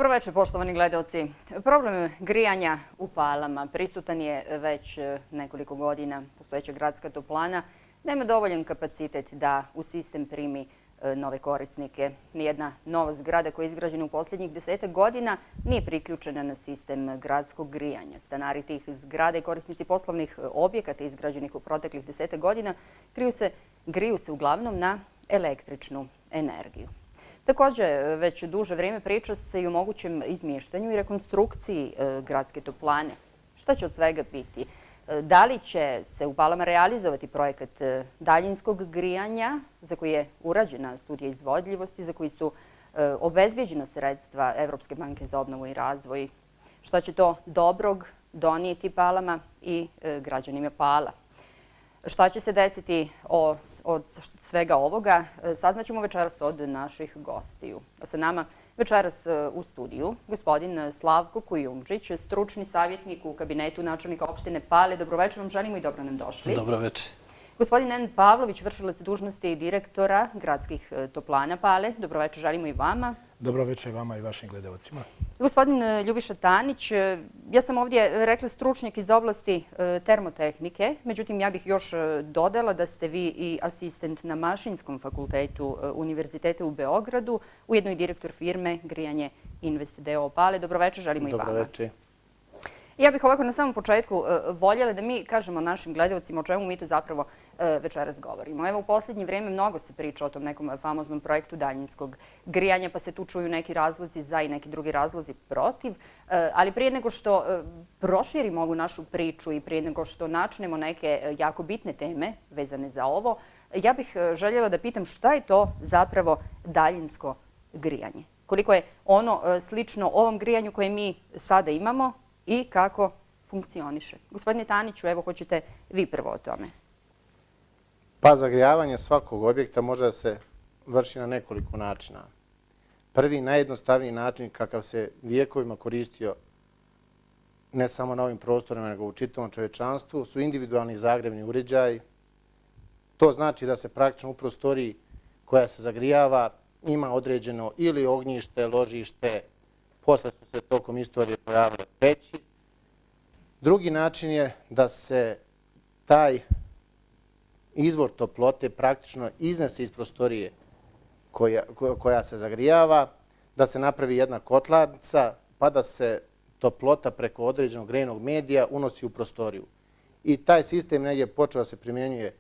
Dobro večer, poštovani gledaoci. Problem grijanja u Palama prisutan je već nekoliko godina. Postojeća gradska toplana nema dovoljan kapacitet da u sistem primi nove korisnike. Nijedna nova zgrada koja je izgrađena u posljednjih 10 godina nije priključena na sistem gradskog grijanja. Stanari tih zgrada i korisnici poslovnih objekata izgrađenih u proteklih 10 godina griju se uglavnom na električnu energiju. Također, već duže vrijeme priča se i o mogućem izmještanju i rekonstrukciji gradske toplane. Šta će od svega biti? Da li će se u Palama realizovati projekat daljinskog grijanja za koji je urađena studija izvodljivosti, za koji su obezbijeđena sredstva Evropske banke za obnovu i razvoj? Šta će to dobrog donijeti Palama i građanima Pala? Šta će se desiti od svega ovoga, saznaćemo večeras od naših gostiju. Sa nama večeras u studiju gospodin Slavko Kujundžić, stručni savjetnik u kabinetu načelnika opštine Pale. Dobroveče vam želimo i dobro nam došli. Dobroveče. Gospodin Nenad Pavlović, vršilac dužnosti direktora gradskih toplana Pale. Dobroveče želimo i vama. Dobroveče vama i vašim gledalcima. Gospodin Ljubiša Tanić, ja sam ovdje rekla stručnjak iz oblasti termotehnike, međutim ja bih još dodala da ste vi i asistent na Mašinskom fakultetu Univerziteta u Beogradu, ujedno i direktor firme Grijanje Invest d.o.o. Pale. Dobroveče želimo i vama. Dobroveče. Ja bih ovako na samom početku voljela da mi kažemo našim gledalcima o čemu mi to zapravo večeras govorimo. Evo, u posljednje vrijeme mnogo se priča o tom nekom famoznom projektu daljinskog grijanja, pa se tu čuju neki razlozi za i neki drugi razlozi protiv. Ali prije nego što proširimo ovu našu priču i prije nego što načnemo neke jako bitne teme vezane za ovo, ja bih željela da pitam šta je to zapravo daljinsko grijanje? Koliko je ono slično ovom grijanju koje mi sada imamo i kako funkcioniše? Gospodine Taniću, evo, hoćete vi prvo o tome. Pa zagrijavanje svakog objekta može da se vrši na nekoliko načina. Prvi, najjednostavniji način kakav se vijekovima koristio ne samo na ovim prostorima, nego u čitavom čovječanstvu, su individualni zagrevni uređaji. To znači da se praktično u prostoriji koja se zagrijava ima određeno ili ognjište, ložište, posle su se tokom istorije pojavile peći. Drugi način je da se taj izvor toplote praktično iznese iz prostorije koja se zagrijava, da se napravi jedna kotlarnica, pa da se toplota preko određenog grejnog medija unosi u prostoriju. I taj sistem negdje počeo da se primjenjuje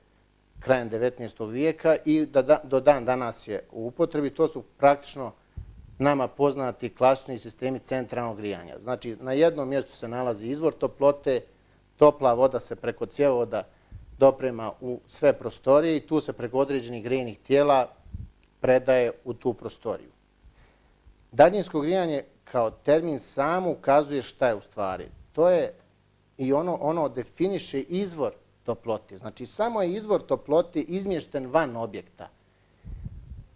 krajem 19. vijeka i do dan danas je u upotrebi. To su praktično nama poznati klasični sistemi centralnog grijanja. Znači, na jednom mjestu se nalazi izvor toplote, topla voda se preko cjevovoda doprema u sve prostorije i tu se preko određenih grejnih tijela predaje u tu prostoriju. Daljinsko grijanje kao termin samo ukazuje šta je u stvari. To je i ono definiše izvor toplote. Znači, samo je izvor toplote izmješten van objekta.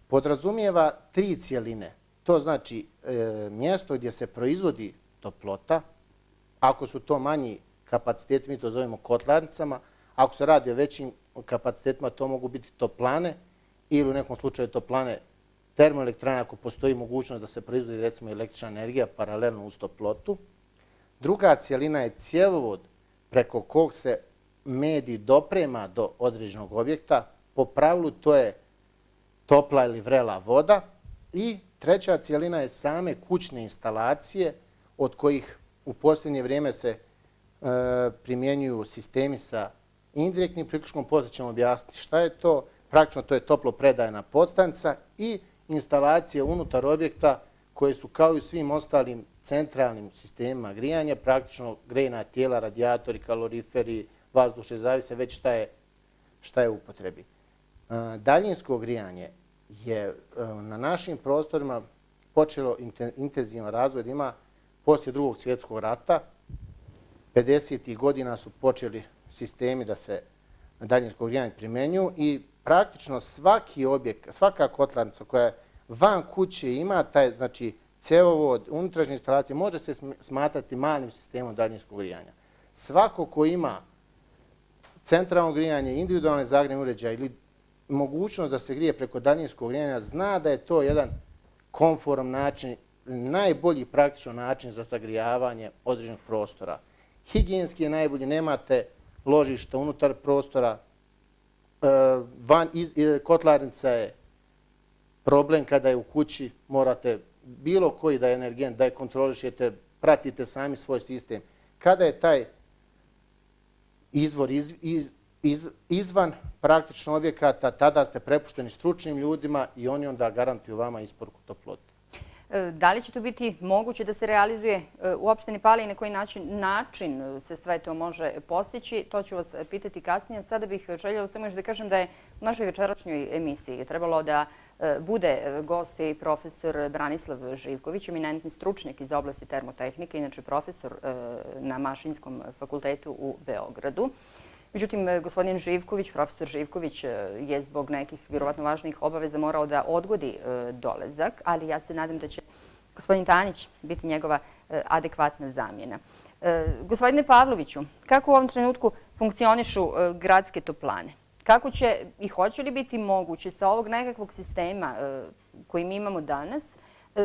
Podrazumijeva 3 cijeline. To znači mjesto gdje se proizvodi toplota, ako su to manji kapaciteti, mi to zovemo kotlarnicama, ako se radi o većim kapacitetima, to mogu biti toplane ili u nekom slučaju toplane termoelektrane, ako postoji mogućnost da se proizvodi recimo električna energija paralelno uz toplotu. Druga cijelina je cjevovod preko kog se medij doprema do određenog objekta. Po pravilu to je topla ili vrela voda. I treća cijelina je same kućne instalacije od kojih u posljednje vrijeme se primjenjuju sistemi sa indirektnim priključkom. Poslije ćemo objasniti šta je to. Praktično to je toplopredajna podstanica i instalacije unutar objekta koje su kao i u svim ostalim centralnim sistemima grijanja, praktično grejna tijela, radijatori, kaloriferi, vazdušne zavise, već šta je u upotrebi. Daljinsko grijanje je na našim prostorima počelo intenzivan razvoj da ima poslije Drugog svjetskog rata. 50. godina su počeli sistemi da se daljinsko grijanje primjenjuju i praktično svaki objekt, svaka kotlarnica koja van kuće ima taj, znači, cjevovod, unutrašnje instalacije, može se smatrati malim sistemom daljinskog grijanja. Svako ko ima centralno grijanje, individualne zagrevne uređaje ili mogućnost da se grije preko daljinskog grijanja zna da je to jedan komforan način najbolji praktičan način za zagrijavanje određenog prostora. Higijenski je najbolji, nemate ložišta unutar prostora, kotlarnica je problem kada je u kući, morate bilo koji da je energent, da je kontrolišete, pratite sami svoj sistem. Kada je taj izvor izvan praktično objekata, tada ste prepušteni stručnim ljudima i oni onda garantuju vama isporuku toplote. Da li će to biti moguće da se realizuje u opštini Pali i na koji način se sve to može postići? To ću vas pitati kasnije. Sada bih željela samo još da kažem da je u našoj večerašnjoj emisiji trebalo da bude gost i profesor Branislav Živković, eminentni stručnjak iz oblasti termotehnike, inače profesor na Mašinskom fakultetu u Beogradu. Međutim, gospodin Živković, profesor Živković je zbog nekih vjerovatno važnih obaveza morao da odgodi dolazak, ali ja se nadam da će gospodin Tanić biti njegova adekvatna zamjena. Gospodine Pavloviću, kako u ovom trenutku funkcionišu gradske toplane? Kako će i hoće li biti moguće sa ovog nekakvog sistema koji mi imamo danas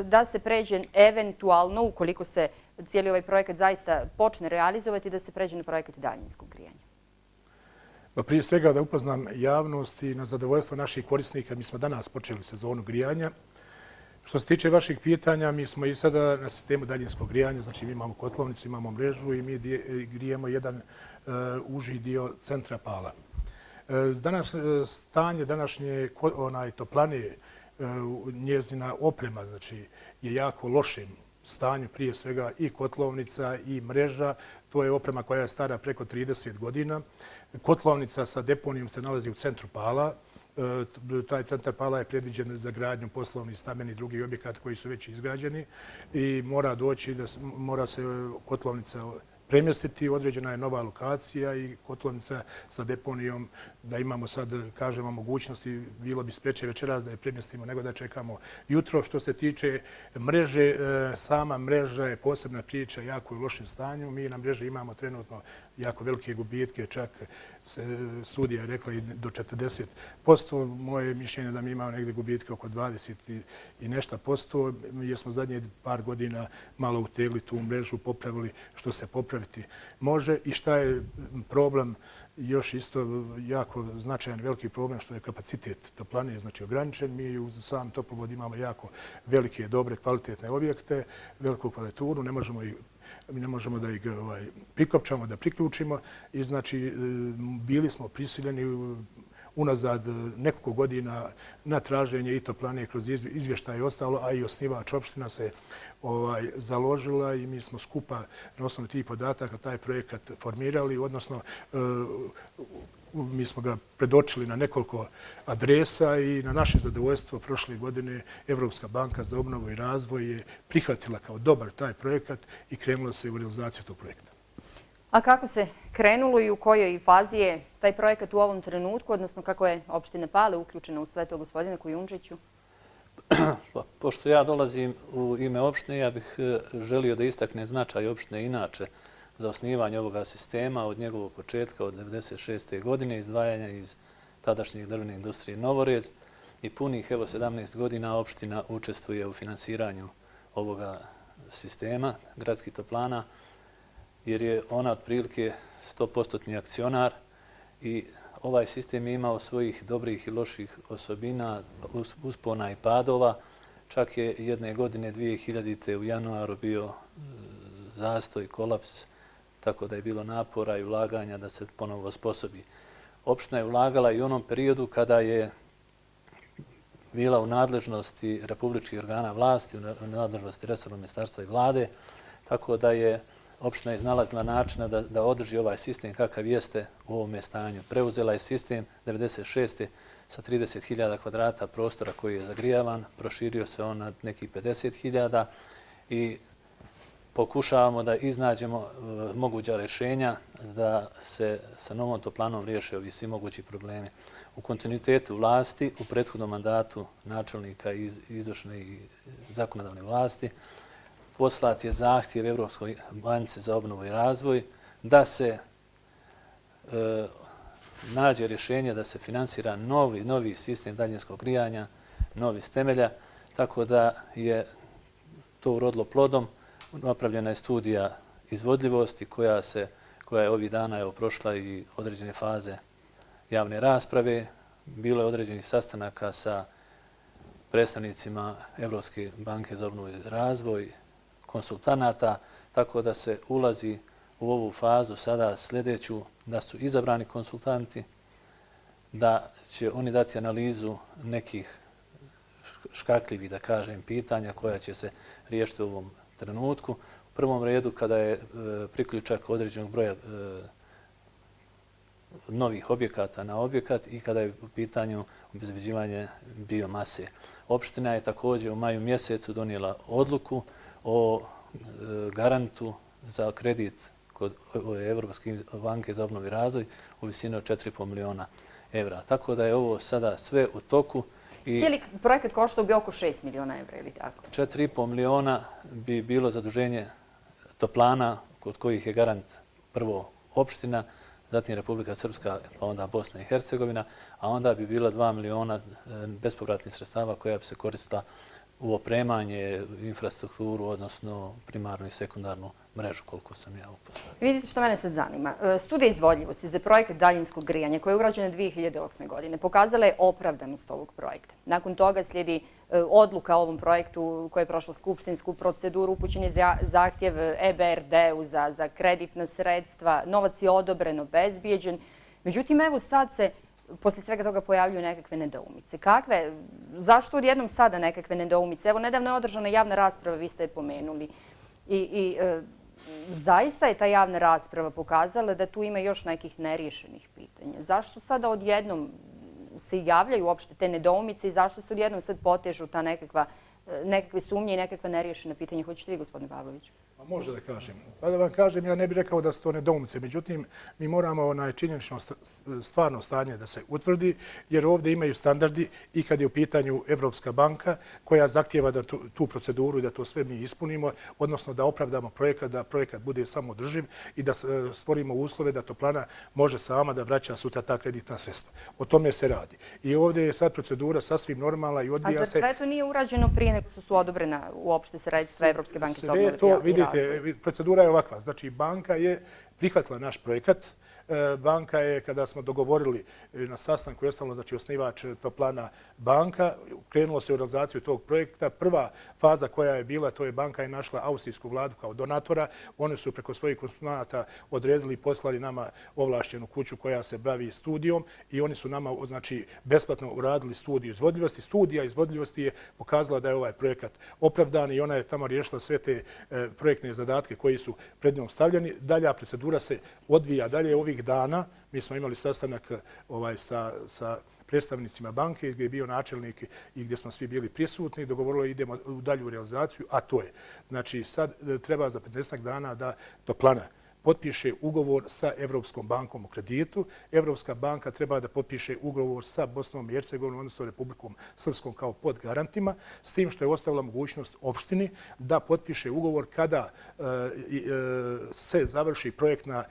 da se pređe eventualno, ukoliko se cijeli ovaj projekat zaista počne realizovati, da se pređe na projekat daljinskog grijanja? Prije svega da upoznam javnost i na zadovoljstvo naših korisnika, mi smo danas počeli sezonu grijanja. Što se tiče vaših pitanja, mi smo i sada na sistemu daljinskog grijanja, znači mi imamo kotlovnicu, imamo mrežu i mi grijemo jedan uži dio centra Pala. Danas stanje današnje toplane, njezina oprema, znači je jako lošim stanju, prije svega i kotlovnica i mreža. To je oprema koja je stara preko 30 godina. Kotlovnica sa deponijom se nalazi u centru Pala. Taj centar Pala je predviđen za gradnju poslovnih, stambenih i drugih objekata koji su već izgrađeni i mora se kotlovnica premjestiti. Određena je nova lokacija i kotlovnica sa deponijom, da imamo sad, kažemo, mogućnosti, bilo bi spreče večeras da je premjestimo nego da čekamo jutro. Što se tiče mreže, sama mreža je posebna priča, jako je u lošem stanju. Mi na mreži imamo trenutno jako velike gubitke, čak studija je rekla i do 40%. Moje mišljenje je da mi imamo negdje gubitke oko 20 i nešto posto, jer smo zadnje par godina malo utegli tu mrežu, popravili što se popraviti može. I šta je problem? Još isto jako značajan veliki problem što je kapacitet toplane, znači ograničen. Mi uz sam toplovod imamo jako velike, dobre, kvalitetne objekte, veliku kvalituru, ne možemo da ih prikopčamo, da priključimo i znači bili smo prisiljeni unazad nekoliko godina na traženje i toplane kroz izvještaje i ostalo, a i osnivač opština se založila i mi smo skupa na osnovu tih podataka taj projekat formirali, odnosno mi smo ga predočili na nekoliko adresa i na naše zadovoljstvo prošle godine Evropska banka za obnovu i razvoj je prihvatila kao dobar taj projekat i krenula se u realizaciju tog projekta. A kako se krenulo i u kojoj fazi je taj projekat u ovom trenutku, odnosno kako je opština Pale uključena u sve to, gospodine Kujundžiću? Pošto ja dolazim u ime opštine, ja bih želio da istakne značaj opštine inače za osnivanje ovoga sistema od njegovog početka od 1996. godine, izdvajanja iz tadašnjih drvne industrije Novorez i punih 17 godina opština učestvuje u finansiranju ovoga sistema gradskih toplana, jer je ona otprilike 100% akcionar i ovaj sistem je imao svojih dobrih i loših osobina, uspona i padova. Čak je jedne godine 2000. u januaru bio zastoj, kolaps, tako da je bilo napora i ulaganja da se ponovo osposobi. Opština je ulagala i u onom periodu kada je bila u nadležnosti republičkih organa vlasti, u nadležnosti resornog ministarstva i vlade, tako da je opština iznalazila načina da održi ovaj sistem kakav jeste u ovome stanju. Preuzela je sistem 1996. sa 30.000 kvadrata prostora koji je zagrijavan, proširio se on na nekih 50.000 i pokušavamo da iznađemo moguća rješenja da se sa novom toplanom riješe ovi svi mogući problemi. U kontinuitetu vlasti, u prethodnom mandatu načelnika izvršne i zakonodavne vlasti, poslat je zahtjev Evropskoj banci za obnovu i razvoj da se nađe rješenje da se finansira novi sistem daljinskog grijanja, novi s temelja, tako da je to urodilo plodom. Napravljena je studija izvodljivosti koja je ovih dana prošla i određene faze javne rasprave. Bilo je određenih sastanaka sa predstavnicima Evropske banke za obnovu i razvoj, konsultanata, tako da se ulazi u ovu fazu sada sljedeću, da su izabrani konsultanti, da će oni dati analizu nekih škakljivih, da kažem, pitanja koja će se riješiti u ovom trenutku. U prvom redu kada je priključak određenog broja novih objekata na objekat i kada je u pitanju obezbeđivanje biomase. Opština je također u maju mjesecu donijela odluku o garantu za kredit kod Evropske banke za obnovu i razvoj u visini od 4,5 miliona evra. Tako da je ovo sada sve u toku. Cijeli projekat koštao bi oko 6 miliona evra, ili tako? 4,5 miliona bi bilo zaduženje toplana kod kojih je garant prvo opština, zatim Republika Srpska, pa onda Bosna i Hercegovina, a onda bi bila 2 miliona bespovratnih sredstava koja bi se koristila u opremanje, infrastrukturu, odnosno primarnu i sekundarnu mrežu, koliko sam ja upoznao. Vidite što mene sad zanima. Studija izvodljivosti za projekat daljinskog grijanja koja je urađena 2008. godine pokazala je opravdanost ovog projekta. Nakon toga slijedi odluka o ovom projektu koja je prošla skupštinsku proceduru, upućen je zahtjev EBRD-u za kreditna sredstva, novac je odobren, obezbijeđen. Međutim, evo sad se poslije svega toga pojavljuju nekakve nedoumice. Kakve? Zašto odjednom sada nekakve nedoumice? Evo, nedavno je održana javna rasprava, vi ste je pomenuli. I zaista je ta javna rasprava pokazala da tu ima još nekih neriješenih pitanja. Zašto sada odjednom se javljaju uopšte te nedoumice i zašto se odjednom sad potežu ta nekakve sumnje i nekakva neriješena pitanja? Hoćete vi, gospodine Pavlović? Može da kažem. Pa da vam kažem, ja ne bih rekao da su to nedoumice. Međutim, mi moramo činjenično stvarno stanje da se utvrdi, jer ovdje imaju standardi i kad je u pitanju Evropska banka koja zahtjeva da tu proceduru i da to sve mi ispunimo, odnosno da opravdamo projekat, da projekat bude samoodrživ i da stvorimo uslove da toplana može sama da vraća sutra ta kreditna sredstva. O tome se radi. I ovdje je sad procedura sasvim normalna i odvija se... A zar sve to nije urađeno prije nego što su odobrena uopšte sredstva Evropske banke za obnovu i razvoj? Procedura je ovakva. Znači, banka je prihvatila naš projekat. Banka je, kada smo dogovorili na sastanku, je ostalo, znači, osnivač toplana banka, krenulo se u realizaciju tog projekta. Prva faza koja je bila, to je banka je našla austrijsku vladu kao donatora. Oni su preko svojih konsultanata odredili i poslali nama ovlašćenu kuću koja se bavi studijom i oni su nama, znači, besplatno uradili studiju izvodljivosti. Studija izvodljivosti je pokazala da je ovaj projekat opravdan i ona je tamo riješila sve te projektne zadatke koji su pred njom stavljeni. Dalja procedura se odvija dalje ovih dana. Mi smo imali sastanak sa predstavnicima banke gdje je bio načelnik i gdje smo svi bili prisutni. Dogovorilo idemo u dalju realizaciju, a to je. Znači, sad treba za 15 dana da toplana potpiše ugovor sa Evropskom bankom o kreditu. Evropska banka treba da potpiše ugovor sa Bosnom i Hercegovinom, odnosno Republikom Srpskom kao podgarantima, s tim što je ostavila mogućnost opštini da potpiše ugovor kada se završi projektna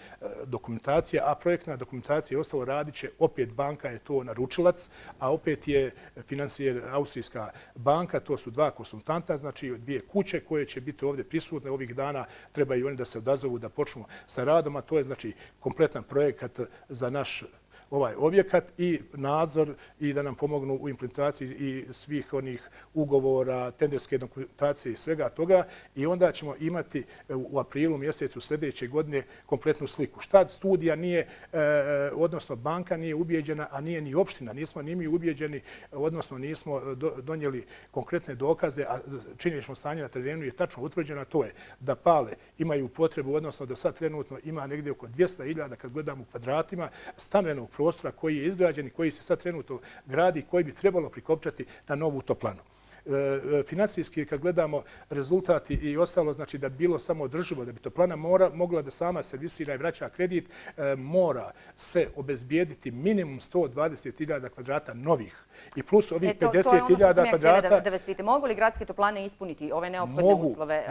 dokumentacija, a projektna dokumentacija je ostalo radit će, opet banka je to naručilac, a opet je financijer Austrijska banka, to su dva konsultanta, znači dvije kuće koje će biti ovdje prisutne ovih dana, treba i oni da se odazovu da počnu sa radom, a to je znači kompletan projekat za naš ovaj objekat i nadzor i da nam pomognu u implementaciji i svih onih ugovora, tenderske dokumentacije i svega toga i onda ćemo imati u aprilu mjesecu sljedeće godine kompletnu sliku. Šta studija nije, odnosno banka nije ubijeđena, a nije ni opština, nismo ni mi ubijeđeni, odnosno nismo donijeli konkretne dokaze, a činjenično stanje na terenu je tačno utvrđeno, to je da Pale imaju potrebu, odnosno da sad trenutno ima negdje oko 200.000 kad gledamo u kvadratima stamenog prostora koji je izgrađen i koji se sad trenutno gradi, koji bi trebalo prikopčati na novu toplanu. Finansijski, kad gledamo rezultati i ostalo, znači da bi bilo samo održivo, da bi toplana mogla da sama servisira i vraća kredit, mora se obezbijediti minimum 120.000 kvadrata novih. I plus ovih 50.000 kvadrata... To je ono što sam ja htjela da vas pitam. Mogu li gradske toplane ispuniti ove neophodne uslove?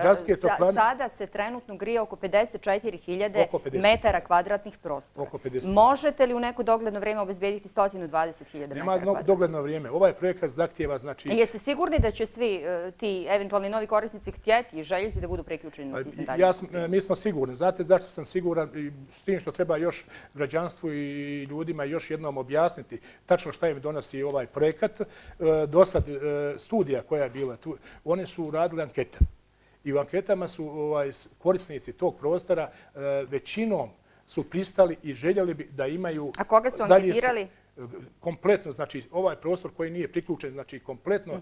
Sada se trenutno grije oko 54.000 metara kvadratnih prostora. Možete li u neko dogledno vrijeme obezbijediti 120.000 metara kvadratnih? Nema dogledno vrijeme. Ovaj projekat zahtjeva, znači... Jeste sigurni da će svi ti eventualni novi korisnici htjeti i željeti da budu priključeni na sistem daljinskog grijanja? Mi smo sigurni. Znate zašto sam siguran? S tim što treba još građanstvu i ljudima još jednom objasniti tačno šta im donosi ovaj projekat. Dosad studija koja je bila tu, one su radile ankete. I u anketama su korisnici tog prostora većinom su pristali i željeli bi da imaju... A koga su anketirali? Kompletno, znači ovaj prostor koji nije priključen, znači kompletno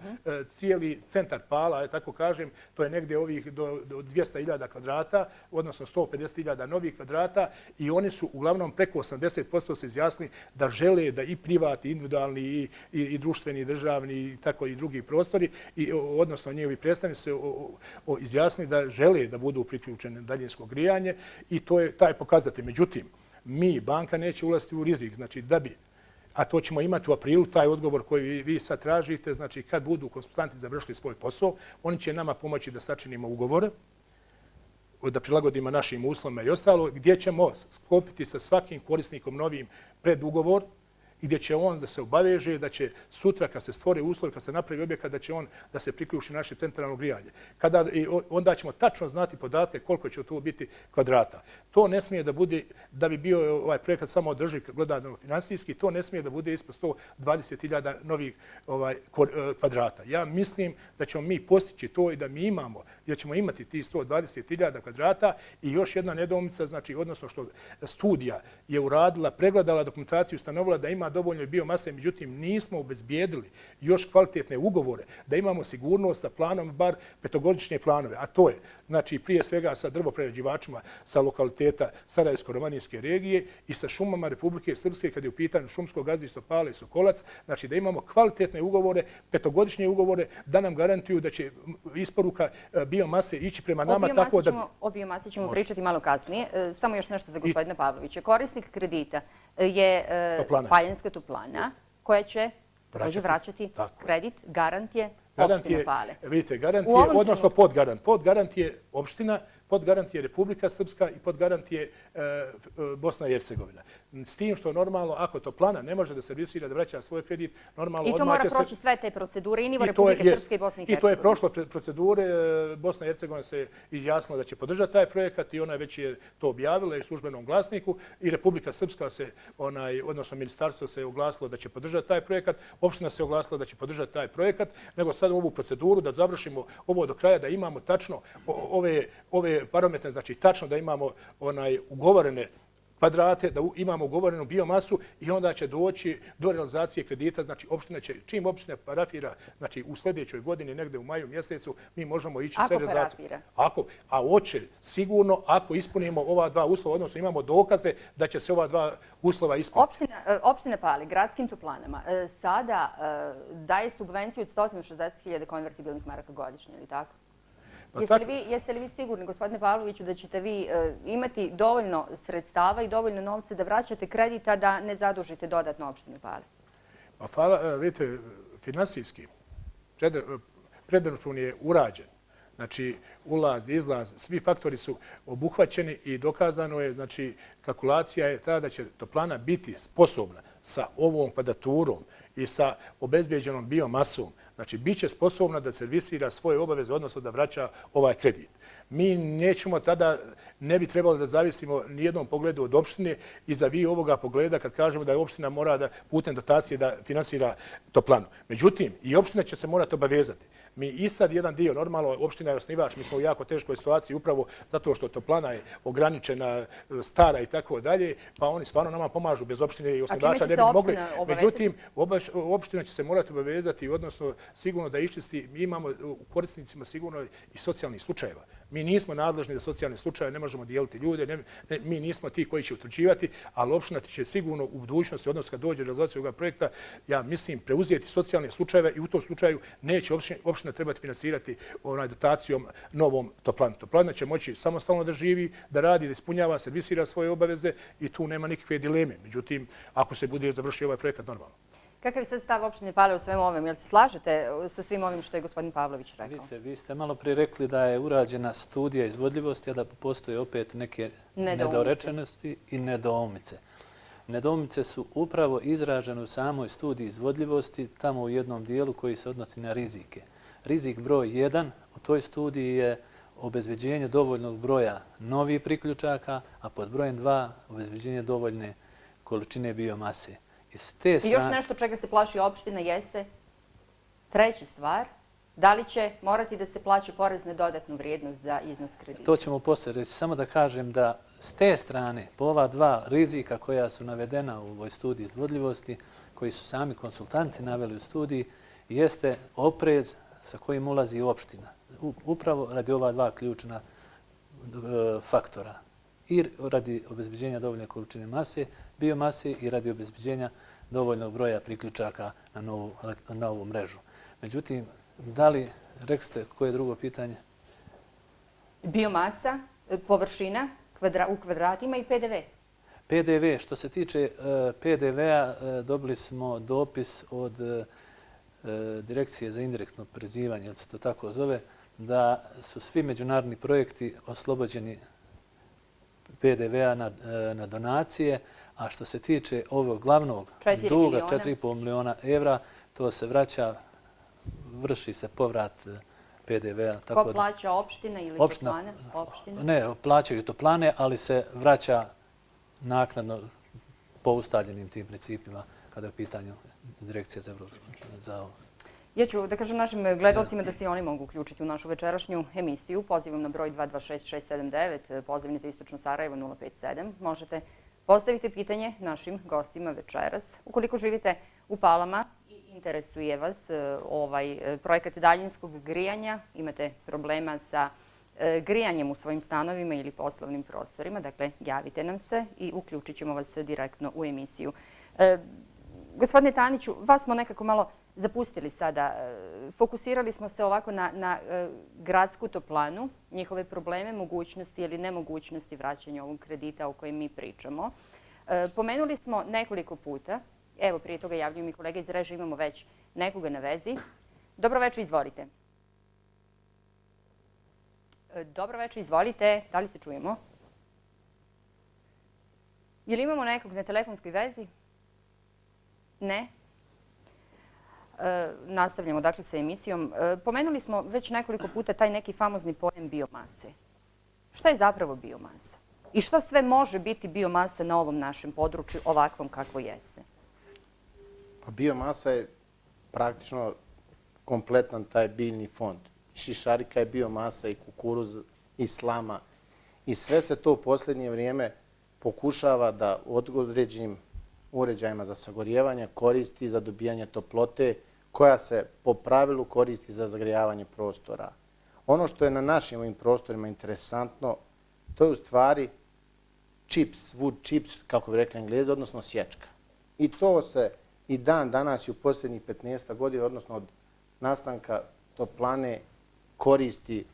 cijeli centar Pala, tako kažem, to je negdje ovih do 200.000 kvadrata, odnosno 150.000 novih kvadrata i oni su uglavnom preko 80% se izjasnili da žele da i privatni, individualni i društveni, državni i tako i drugi prostori, odnosno njihovi predstavnici se izjasnili da žele da budu priključeni na daljinsko grijanje i to je taj pokazatelj. Međutim, banka neće ulaziti u rizik, znači da bi, a to ćemo imati u aprilu, taj odgovor koji vi sad tražite, znači kad budu konsultanti završili svoj posao, oni će nama pomoći da sačinimo ugovore, da prilagodimo našim uslovima i ostalo, gdje ćemo sklopiti sa svakim korisnikom novim predugovor, gdje će on da se obaveže, da će sutra kad se stvore uslovi, kad se napravi objekat, da će on da se priključi naše centralno grijanje. Onda ćemo tačno znati podatke koliko će to biti kvadrata. To ne smije da bude, da bi bio ovaj projekat samo održiv gledano finansijski, to ne smije da bude ispod 120.000 novih kvadrata. Ja mislim da ćemo mi postići to i da mi imamo, jer ćemo imati ti 120.000 kvadrata i još jedna nedoumica, znači odnosno što studija je uradila, pregledala dokumentaciju, ustanovila da ima dovoljno biomase, međutim nismo obezbijedili još kvalitetne ugovore, da imamo sigurnost sa planom, bar petogodišnje planove, a to je, znači prije svega sa drvoprerađivačima sa lokaliteta Sarajevsko-romanijske regije i sa šumama Republike Srpske kad je u pitanju šumsko gazdinstvo Pale i Sokolac, znači da imamo kvalitetne ugovore, petogodišnje ugovore, da nam garantuju da će isporuka biomase ići prema nama tako da... O biomasi ćemo pričati malo kasnije. Samo još nešto za gospodina Pavlovića. Korisnik kredita je Paljanska toplana koja će također vraćati kredit, garant je opština Pale. Vidite, garant je, odnosno podgarant. Podgarant je opština, podgarant je Republika Srpska i podgarant je Bosna i Hercegovina. S tim što normalno, ako toplana ne može da servisira, da vraća svoj kredit, normalno... I to mora proći sve te procedure i nivo Republike Srpske i Bosne i Hercegovine. I to je prošlo procedure. Bosna i Hercegovina se izjasnila da će podržati taj projekat i ona već je to objavila u službenom glasniku i Republika Srpska se, odnosno ministarstvo se oglasilo da će podržati taj projekat, opština se oglasila da će podržati taj projekat, nego sad ovu proceduru da završimo ovo do kraja, da imamo tačno ove parametre, znači tačno da imamo ugovorene kvadrate, da imamo ugovorenu biomasu i onda će doći do realizacije kredita. Znači, opština će, čim opština parafira, znači u sljedećoj godini, negde u maju mjesecu, mi možemo ići sve realizacije. A hoće sigurno ako ispunimo ova dva uslova, odnosno imamo dokaze da će se ova dva uslova ispuniti. Opština Pali, gradskim toplanama, sada daje subvenciju od 160.000 konvertibilnih maraka godišnje, ili tako? Jeste li vi sigurni, gospodine Pavloviću, da ćete vi imati dovoljno sredstava i dovoljno novca da vraćate kredita, da ne zadužite dodatno opštinu Pale? Pa hvala, vidite, finansijski predračun je urađen. Znači, ulaz, izlaz, svi faktori su obuhvaćeni i dokazano je, znači, kalkulacija je ta da će toplana biti sposobna sa ovom kvadraturom i sa obezbijeđenom biomasom, znači, bit će sposobna da servisira svoje obaveze, odnosno da vraća ovaj kredit. Mi nećemo tada, ne bi trebalo da zavisimo nijednom pogledu od opštine i za vi ovoga pogleda kad kažemo da je opština mora da putem dotacije da finansira toplanu. Međutim, i opština će se morati obavezati. Mi i sad jedan dio, normalno, opština je osnivač, mi smo u jako teškoj situaciji upravo zato što toplana je ograničena, stara i tako dalje, pa oni stvarno nama pomažu bez opštine i osnivača ne bi mogli. Međutim, opština će se morati obavezati, odnosno sigurno da iščisti, mi imamo u korisnicima sigurno i socijalnih slučajeva. Mi nismo nadležni za socijalne slučaje, ne možemo dijeliti ljude, mi nismo ti koji će utvrđivati, ali opština će sigurno u budućnosti, odnosno kad dođe realizacija ovog projekta, ja mislim, preuzeti socijalne slučajeve i u tom slučaju neće opština trebati finansirati dotacijom novom toplanu. Toplana će moći samostalno da živi, da radi, da ispunjava, servisira svoje obaveze i tu nema nikakve dileme. Međutim, ako se bude završio ovaj projekat normalno. Kakav je sad stav opštine Pale u svemu ovim? Jel se slažete sa svim ovim što je gospodin Pavlović rekao? Vidite, vi ste malo prije rekli da je urađena studija izvodljivosti, a da postoje opet neke nedorečenosti i nedoumice. Nedoumice su upravo izražene u samoj studiji izvodljivosti, tamo u jednom dijelu koji se odnosi na rizike. Rizik broj 1 u toj studiji je obezbeđenje dovoljnog broja novih priključaka, a pod brojem 2 obezbeđenje dovoljne količine biomase. I još nešto čega se plaši opština jeste treća stvar, da li će morati da se plaća porez na dodatnu vrijednost za iznos kredita? To ćemo poslije reći. Samo da kažem da s te strane, po ova dva rizika koja su navedena u ovoj studiji izvodljivosti, koji su sami konsultanti naveli u studiji, jeste oprez sa kojim ulazi opština. Upravo radi ova dva ključna faktora. I radi obezbeđenja dovoljne količine mase, biomase i radi obezbeđenja dovoljnog broja priključaka na ovu mrežu. Međutim, da li, rekli ste, koje je drugo pitanje? Biomasa, površina u kvadratima i PDV. PDV, što se tiče PDV-a, dobili smo dopis od Direkcije za indirektno oporezivanje, ili se to tako zove, da su svi međunarodni projekti oslobođeni PDV-a na donacije, a što se tiče ovog glavnog duga, 4,5 miliona evra, to se vraća, vrši se povrat PDV-a. Ko plaća, opština ili toplane? Ne, plaćaju toplane, ali se vraća naknadno po ustaljenim tim principima kada je u pitanju Direkcija za ovo. Ja ću da kažem našim gledalcima da se i oni mogu uključiti u našu večerašnju emisiju. Pozivam na broj 226-679, pozivni za Istočno Sarajevo 057. Možete postaviti pitanje našim gostima večeras. Ukoliko živite u Palama i interesuje vas ovaj projekat daljinskog grijanja, imate problema sa grijanjem u svojim stanovima ili poslovnim prostorima, dakle, javite nam se i uključit ćemo vas direktno u emisiju. Gospodine Taniću, vas smo nekako malo zapustili sada. Fokusirali smo se ovako na gradsku toplanu, njihove probleme, mogućnosti ili nemogućnosti vraćanja ovog kredita o kojem mi pričamo. Pomenuli smo nekoliko puta, evo prije toga javljaju mi kolege iz režije, imamo već nekoga na vezi. Dobro večer, izvolite. Dobro večer, izvolite. Da li se čujemo? Ili imamo nekog na telefonskoj vezi? Ne. Nastavljamo dakle sa emisijom. Pomenuli smo već nekoliko puta taj neki famozni pojam biomase. Šta je zapravo biomasa? I šta sve može biti biomasa na ovom našem području ovakvom kakvo jeste? Pa biomasa je praktično kompletan taj biljni fond. Šišarika je biomasa i kukuruz i slama. I sve se to u posljednje vrijeme pokušava da određenim uređajima za sagorijevanje koristi za dobijanje toplote koja se po pravilu koristi za zagrijavanje prostora. Ono što je na našim ovim prostorima interesantno, to je u stvari chips, wood chips, kako bi rekli Englezi, odnosno sječka. I to se i dan danas i u posljednjih 15 godina, odnosno od nastanka toplane, koristi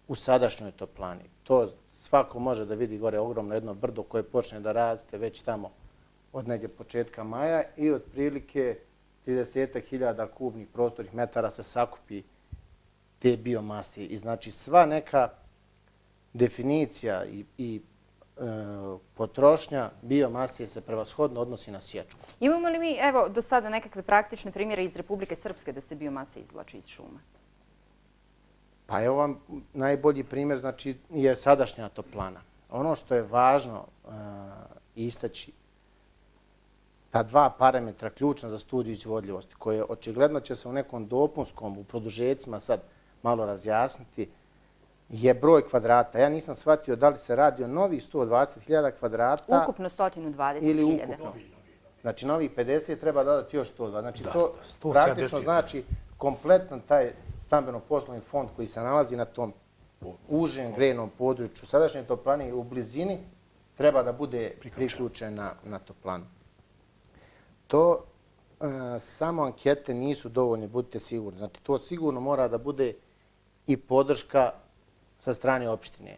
u sadašnjoj toplani. To svako može da vidi gore ogromno jedno brdo koje počne da raste već tamo od negdje početka maja i otprilike 30.000 kubnih prostornih metara se sakupi te biomase. I znači sva neka definicija i potrošnja biomase se prevashodno odnosi na sječku. Imamo li mi, evo, do sada nekakve praktične primjere iz Republike Srpske da se biomasa izvlači iz šuma? Pa evo vam najbolji primjer, znači, je sadašnja toplana. Ono što je važno istaći, ta dva parametra ključna za studiju izvodljivosti, koje očigledno će se u nekom dopunskom, u produžecima sad malo razjasniti, je broj kvadrata. Ja nisam shvatio da li se radi o novih 120.000 kvadrata. Ukupno 120.000. Ili ukupno. Znači, novih 50 treba dodati još 120. Znači, to praktično znači kompletan taj stambeno-poslovni fond koji se nalazi na tom užem grejnom području sadašnje toplane u blizini treba da bude priključen na toplanu. To samo ankete nisu dovoljne, budite sigurni. Znači, to sigurno mora da bude i podrška sa strane opštine.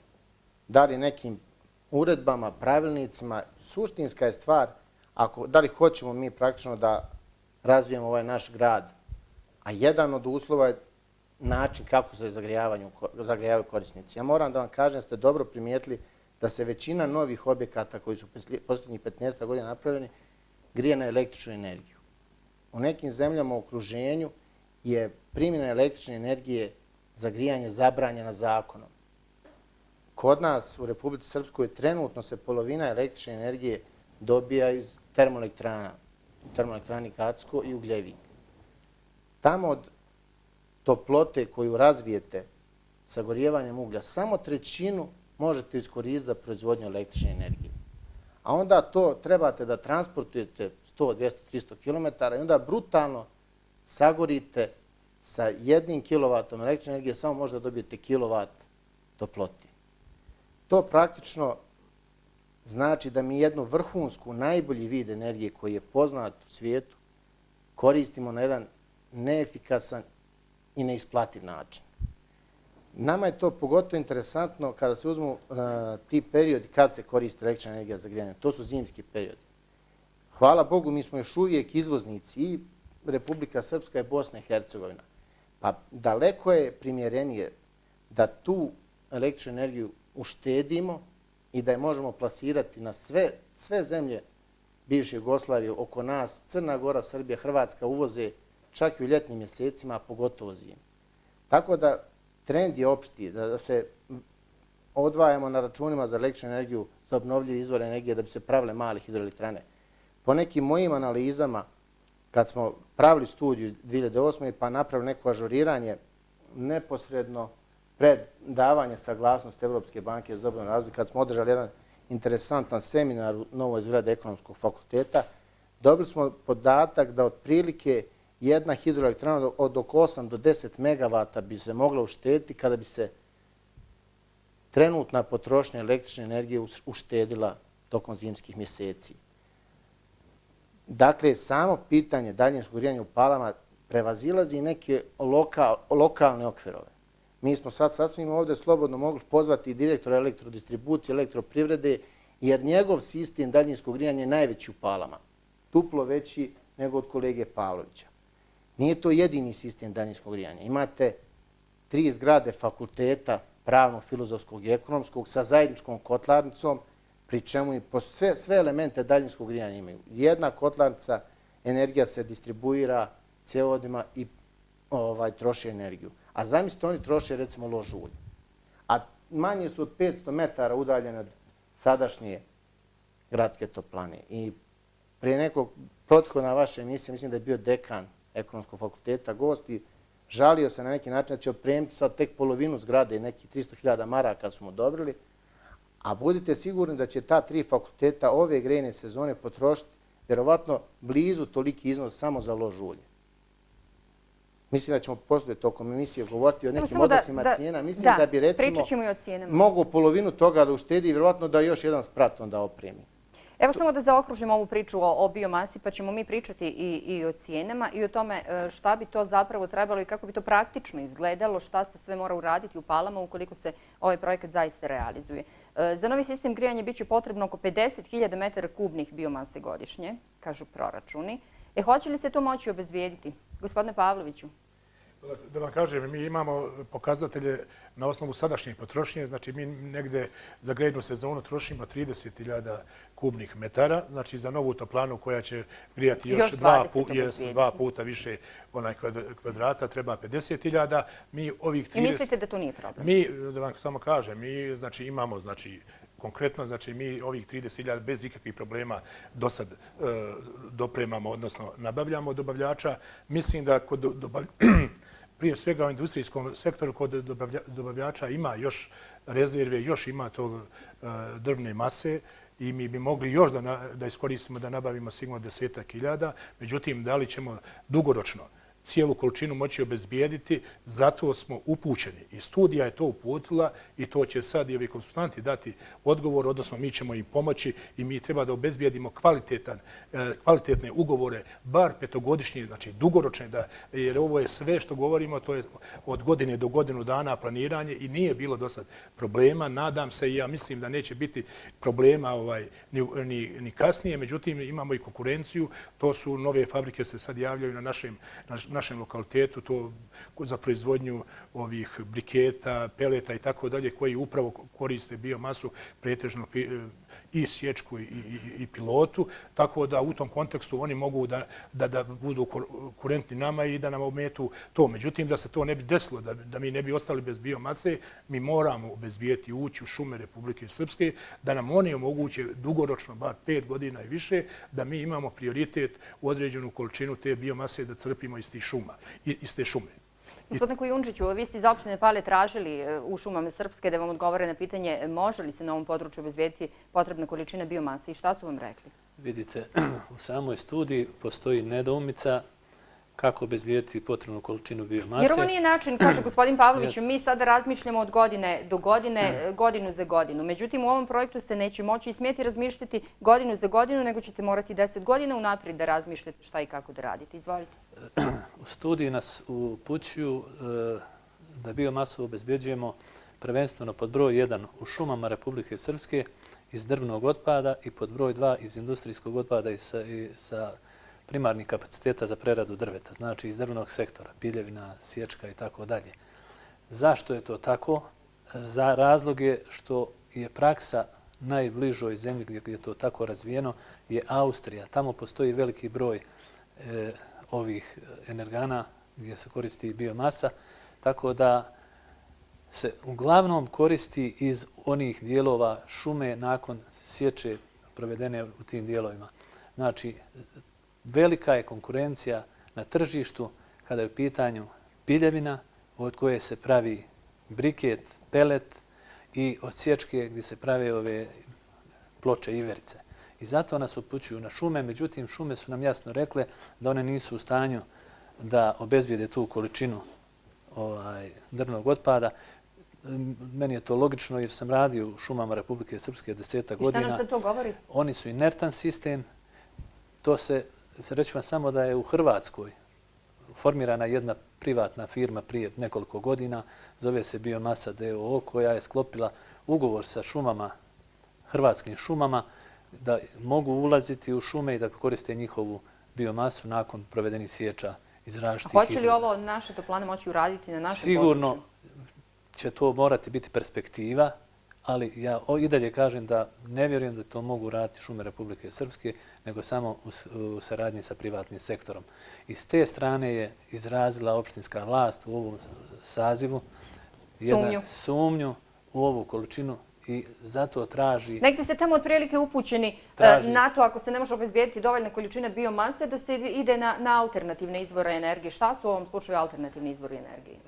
Da li nekim uredbama, pravilnicima, suštinska je stvar, da li hoćemo mi praktično da razvijemo ovaj naš grad, a jedan od uslova je način kako se zagrijavaju korisnici. Ja moram da vam kažem, ste dobro primijetili da se većina novih objekata koji su posljednjih 15 godina napravljeni grije na električnu energiju. U nekim zemljama u okruženju je primjena električne energije za grijanje zabranjena zakonom. Kod nas u Republici Srpskoj trenutno se polovina električne energije dobija iz termoelektrana, termoelektrani Gacko i Ugljevik. Tamo od toplote koju razvijete sagorijevanjem uglja, samo trećinu možete iskoristiti za proizvodnju električne energije. A onda to trebate da transportujete 100, 200, 300 km i onda brutalno sagorite sa 1 kW električne energije, samo možda dobijete kilovat toplote. To praktično znači da mi jednu vrhunsku, najbolji vid energije koji je poznat u svijetu koristimo na jedan neefikasan i neisplativ način. Nama je to pogotovo interesantno kada se uzmu ti periodi kad se koristi električna energija za grijanje. To su zimski periodi. Hvala Bogu, mi smo još uvijek izvoznici i Republika Srpska i Bosna i Hercegovina. Pa daleko je primjerenije da tu električnu energiju uštedimo i da je možemo plasirati na sve zemlje bivše Jugoslavije oko nas. Crna Gora, Srbija, Hrvatska uvoze čak i u ljetnim mjesecima, a pogotovo zimi. Tako da trend je opšti da se odvajamo na računima za električnu energiju, za obnovljive izvore energije da bi se pravile male hidroelektrane. Po nekim mojim analizama, kad smo pravili studiju 2008. pa napravili neko ažuriranje neposredno pred davanje saglasnosti Evropske banke za obnovu i razvoj, kad smo održali jedan interesantan seminar u novoj zgradi Ekonomskog fakulteta, dobili smo podatak da otprilike jedna hidroelektrana od oko 8 do 10 MW bi se mogla uštediti kada bi se trenutna potrošnja električne energije uštedila tokom zimskih mjeseci. Dakle, samo pitanje daljinskog grijanja u palama prevazilazi i neke lokalne okvirove. Mi smo sad sasvim ovdje slobodno mogli pozvati direktora elektrodistribucije, elektroprivrede, jer njegov sistem daljinskog grijanja je najveći u palama. Duplo veći nego od kolege Pavlovića. Nije to jedini sistem daljinskog grijanja. Imate 3 zgrade fakulteta pravnog, filozofskog i ekonomskog sa zajedničkom kotlarnicom, pri čemu i sve elemente daljinskog grijanja imaju. Jedna kotlarnica, energija se distribuira cjevovodima i troši energiju. A zamislite, oni troše recimo lož ulje. A manje su od 500 metara udaljene od sadašnje gradske toplane. I prije nekog protoka na vaše emisije, mislim da je bio dekan Ekonomskog fakulteta gost i žalio se na neki način da će opremiti sad tek polovinu zgrade i nekih 300.000 maraka smo odobrili. A budite sigurni da će ta 3 fakulteta ove grejne sezone potrošiti vjerovatno blizu toliki iznos samo za lož ulje. Mislim da ćemo poslije tokom emisije govoriti o nekim odnosima cijena. Mislim da bi recimo mogu polovinu toga da uštedi i vjerovatno da još jedan sprat onda opremi. Evo samo da zaokružimo ovu priču o biomasi, pa ćemo mi pričati i o cijenama i o tome šta bi to zapravo trebalo i kako bi to praktično izgledalo, šta se sve mora uraditi u palama ukoliko se ovaj projekat zaista realizuje. Za novi sistem grijanja bit će potrebno oko 50.000 metara kubnih biomase godišnje, kažu proračuni. Hoće li se to moći obezbijediti? Gospodine Pavloviću. Da vam kažem, mi imamo pokazatelje na osnovu sadašnje potrošnje, znači mi negde za grejnu sezonu trošimo 30.000 kubnih metara, znači za novu toplanu koja će grijati još 2 puta više kvadrata treba 50.000. I mislite da to nije problem? Mi, da vam samo kažem, mi znači imamo konkretno, znači mi ovih 30.000 bez ikakvih problema do sad dopremamo, odnosno nabavljamo dobavljača. Mislim da prije svega u industrijskom sektoru kod dobavljača ima još rezerve, još ima tog drvne mase i mi bi mogli još da iskoristimo da nabavimo sigurno 10.000. Međutim, da li ćemo dugoročno cijelu količinu moći obezbijediti, zato smo upućeni. I studija je to uputila i to će sad i ovi konsultanti dati odgovor, odnosno mi ćemo im pomoći i mi treba da obezbijedimo kvalitetne ugovore, bar 5-godišnje, znači dugoročne, jer ovo je sve što govorimo, to je od godine do godinu dana planiranje i nije bilo do sad problema. Nadam se i ja mislim da neće biti problema ni kasnije, međutim imamo i konkurenciju, to su nove fabrike se sad javljaju na našem lokalitetu, to za proizvodnju ovih briketa, peleta i tako dalje, koji upravo koriste biomasu, pretežno i sječku i pilotu, tako da u tom kontekstu oni mogu da budu konkurentni nama i da nam ometu to. Međutim, da se to ne bi desilo, da mi ne bi ostali bez biomase, mi moramo obezbijeti ući u šume Republike Srpske, da nam oni omoguće dugoročno, bar 5 godina i više, da mi imamo prioritet u određenu količinu te biomase da crpimo iz tih šuma, iz te šume. Gospodine Kujundžiću, vi ste iz opštine Pale tražili u šumama Srpske da vam odgovore na pitanje može li se na ovom području obezbijeti potrebna količina biomase i šta su vam rekli? Vidite, u samoj studiji postoji nedoumica kako obezbijeti potrebnu količinu biomase. Jer ovo nije način, kaže gospodin Pavlović, mi sada razmišljamo od godine do godine, godinu za godinu. Međutim, u ovom projektu se neće moći i smijeti razmišljati godinu za godinu, nego ćete morati 10 godina unaprijed da razmišljate šta i kako da radite. Izvolite. U studiji nas upućuju da biomasu obezbjeđujemo prvenstveno pod broj 1 u šumama Republike Srpske iz drvnog otpada i pod broj 2 iz industrijskog otpada i sa primarnih kapaciteta za preradu drveta, znači iz drvnog sektora, piljevina, sječka i tako dalje. Zašto je to tako? Razlog je što je praksa najbližoj zemlji gdje je to tako razvijeno je Austrija. Tamo postoji veliki broj ovih energana gdje se koristi biomasa, tako da se uglavnom koristi iz onih dijelova šume nakon sječe provedene u tim dijelovima. Znači, velika je konkurencija na tržištu kada je u pitanju piljevina od koje se pravi briket, pelet i od sječke gdje se prave ove ploče iverice. I zato nas upućuju na šume, međutim šume su nam jasno rekle da one nisu u stanju da obezbijede tu količinu drvnog otpada. Meni je to logično jer sam radio u šumama Republike Srpske 10 godina. I šta nam sad to govori? Oni su inertan sistem. To se reći vam samo da je u Hrvatskoj formirana jedna privatna firma prije nekoliko godina, zove se Biomasa d.o.o. koja je sklopila ugovor sa šumama, hrvatskim šumama, da mogu ulaziti u šume i da koriste njihovu biomasu nakon provedenih sječa iz različitih izvoza. Hoće li ovo naše toplane moći uraditi na našem području? Sigurno će to morati biti perspektiva, ali ja i dalje kažem da ne vjerujem da to mogu raditi šume Republike Srpske, nego samo u saradnji sa privatnim sektorom. I s te strane je izrazila opštinska vlast u ovom sazivu sumnju u ovu količinu i zato traži... Negdje ste tamo otprilike upućeni na to, ako se ne može obezbijediti dovoljna količina biomase, da se ide na alternativne izvore energije. Šta su u ovom slučaju alternativni izvori energije?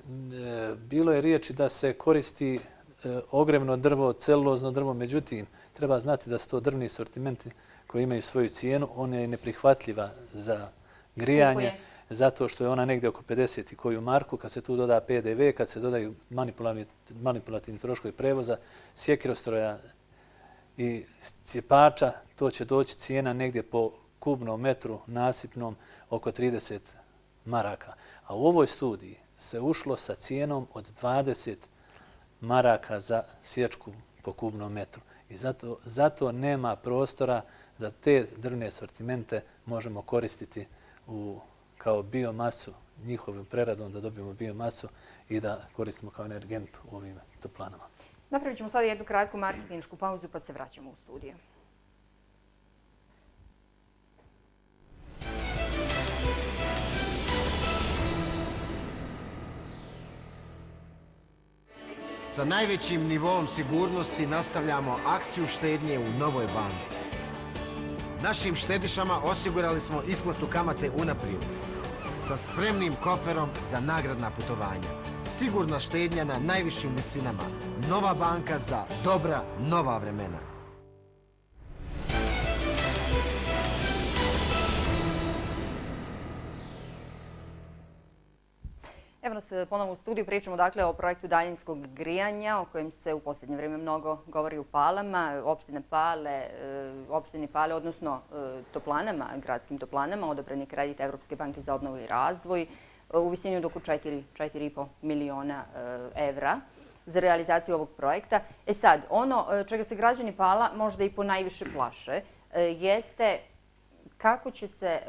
Bilo je riječi da se koristi ogrevno drvo, celulozno drvo, međutim, treba znati da su to drvni sortimenti koji imaju svoju cijenu. Ona je neprihvatljiva za grijanje, zato što je ona negdje oko 50 i koju marku. Kad se tu doda PDV, kad se dodaju manipulativni troškovi prevoza, sjekirostroja i cijepača, to će doći cijena negdje po kubnom metru nasipnom oko 30 maraka. A u ovoj studiji se ušlo sa cijenom od 20 maraka za sječku po kubnom metru. I zato nema prostora da te drvne sortimente možemo koristiti kao biomasu, njihovim preradom da dobijemo biomasu i da koristimo kao energent u ovim toplanama. Napravit ćemo sada jednu kratku marketinšku pauzu pa se vraćamo u studiju. Sa najvećim nivom sigurnosti nastavljamo akciju štednje u Novoj banci. Našim štedišama osigurali smo isplatu kamate unaprijed, sa spremnim koferom za nagradna putovanja. Sigurna štednja na najvišim visinama. Nova banka za dobra nova vremena. Evo nas ponovno u studiju. Pričamo dakle o projektu daljinskog grijanja o kojem se u posljednje vrijeme mnogo govori u Palama, opštini Pale, odnosno toplanama, gradskim toplanama. Odobren je kredit Evropske banke za obnovu i razvoj u visini od oko 4,5 miliona evra za realizaciju ovog projekta. Sad, ono čega se građani Pala možda i po najviše plaše jeste kako će se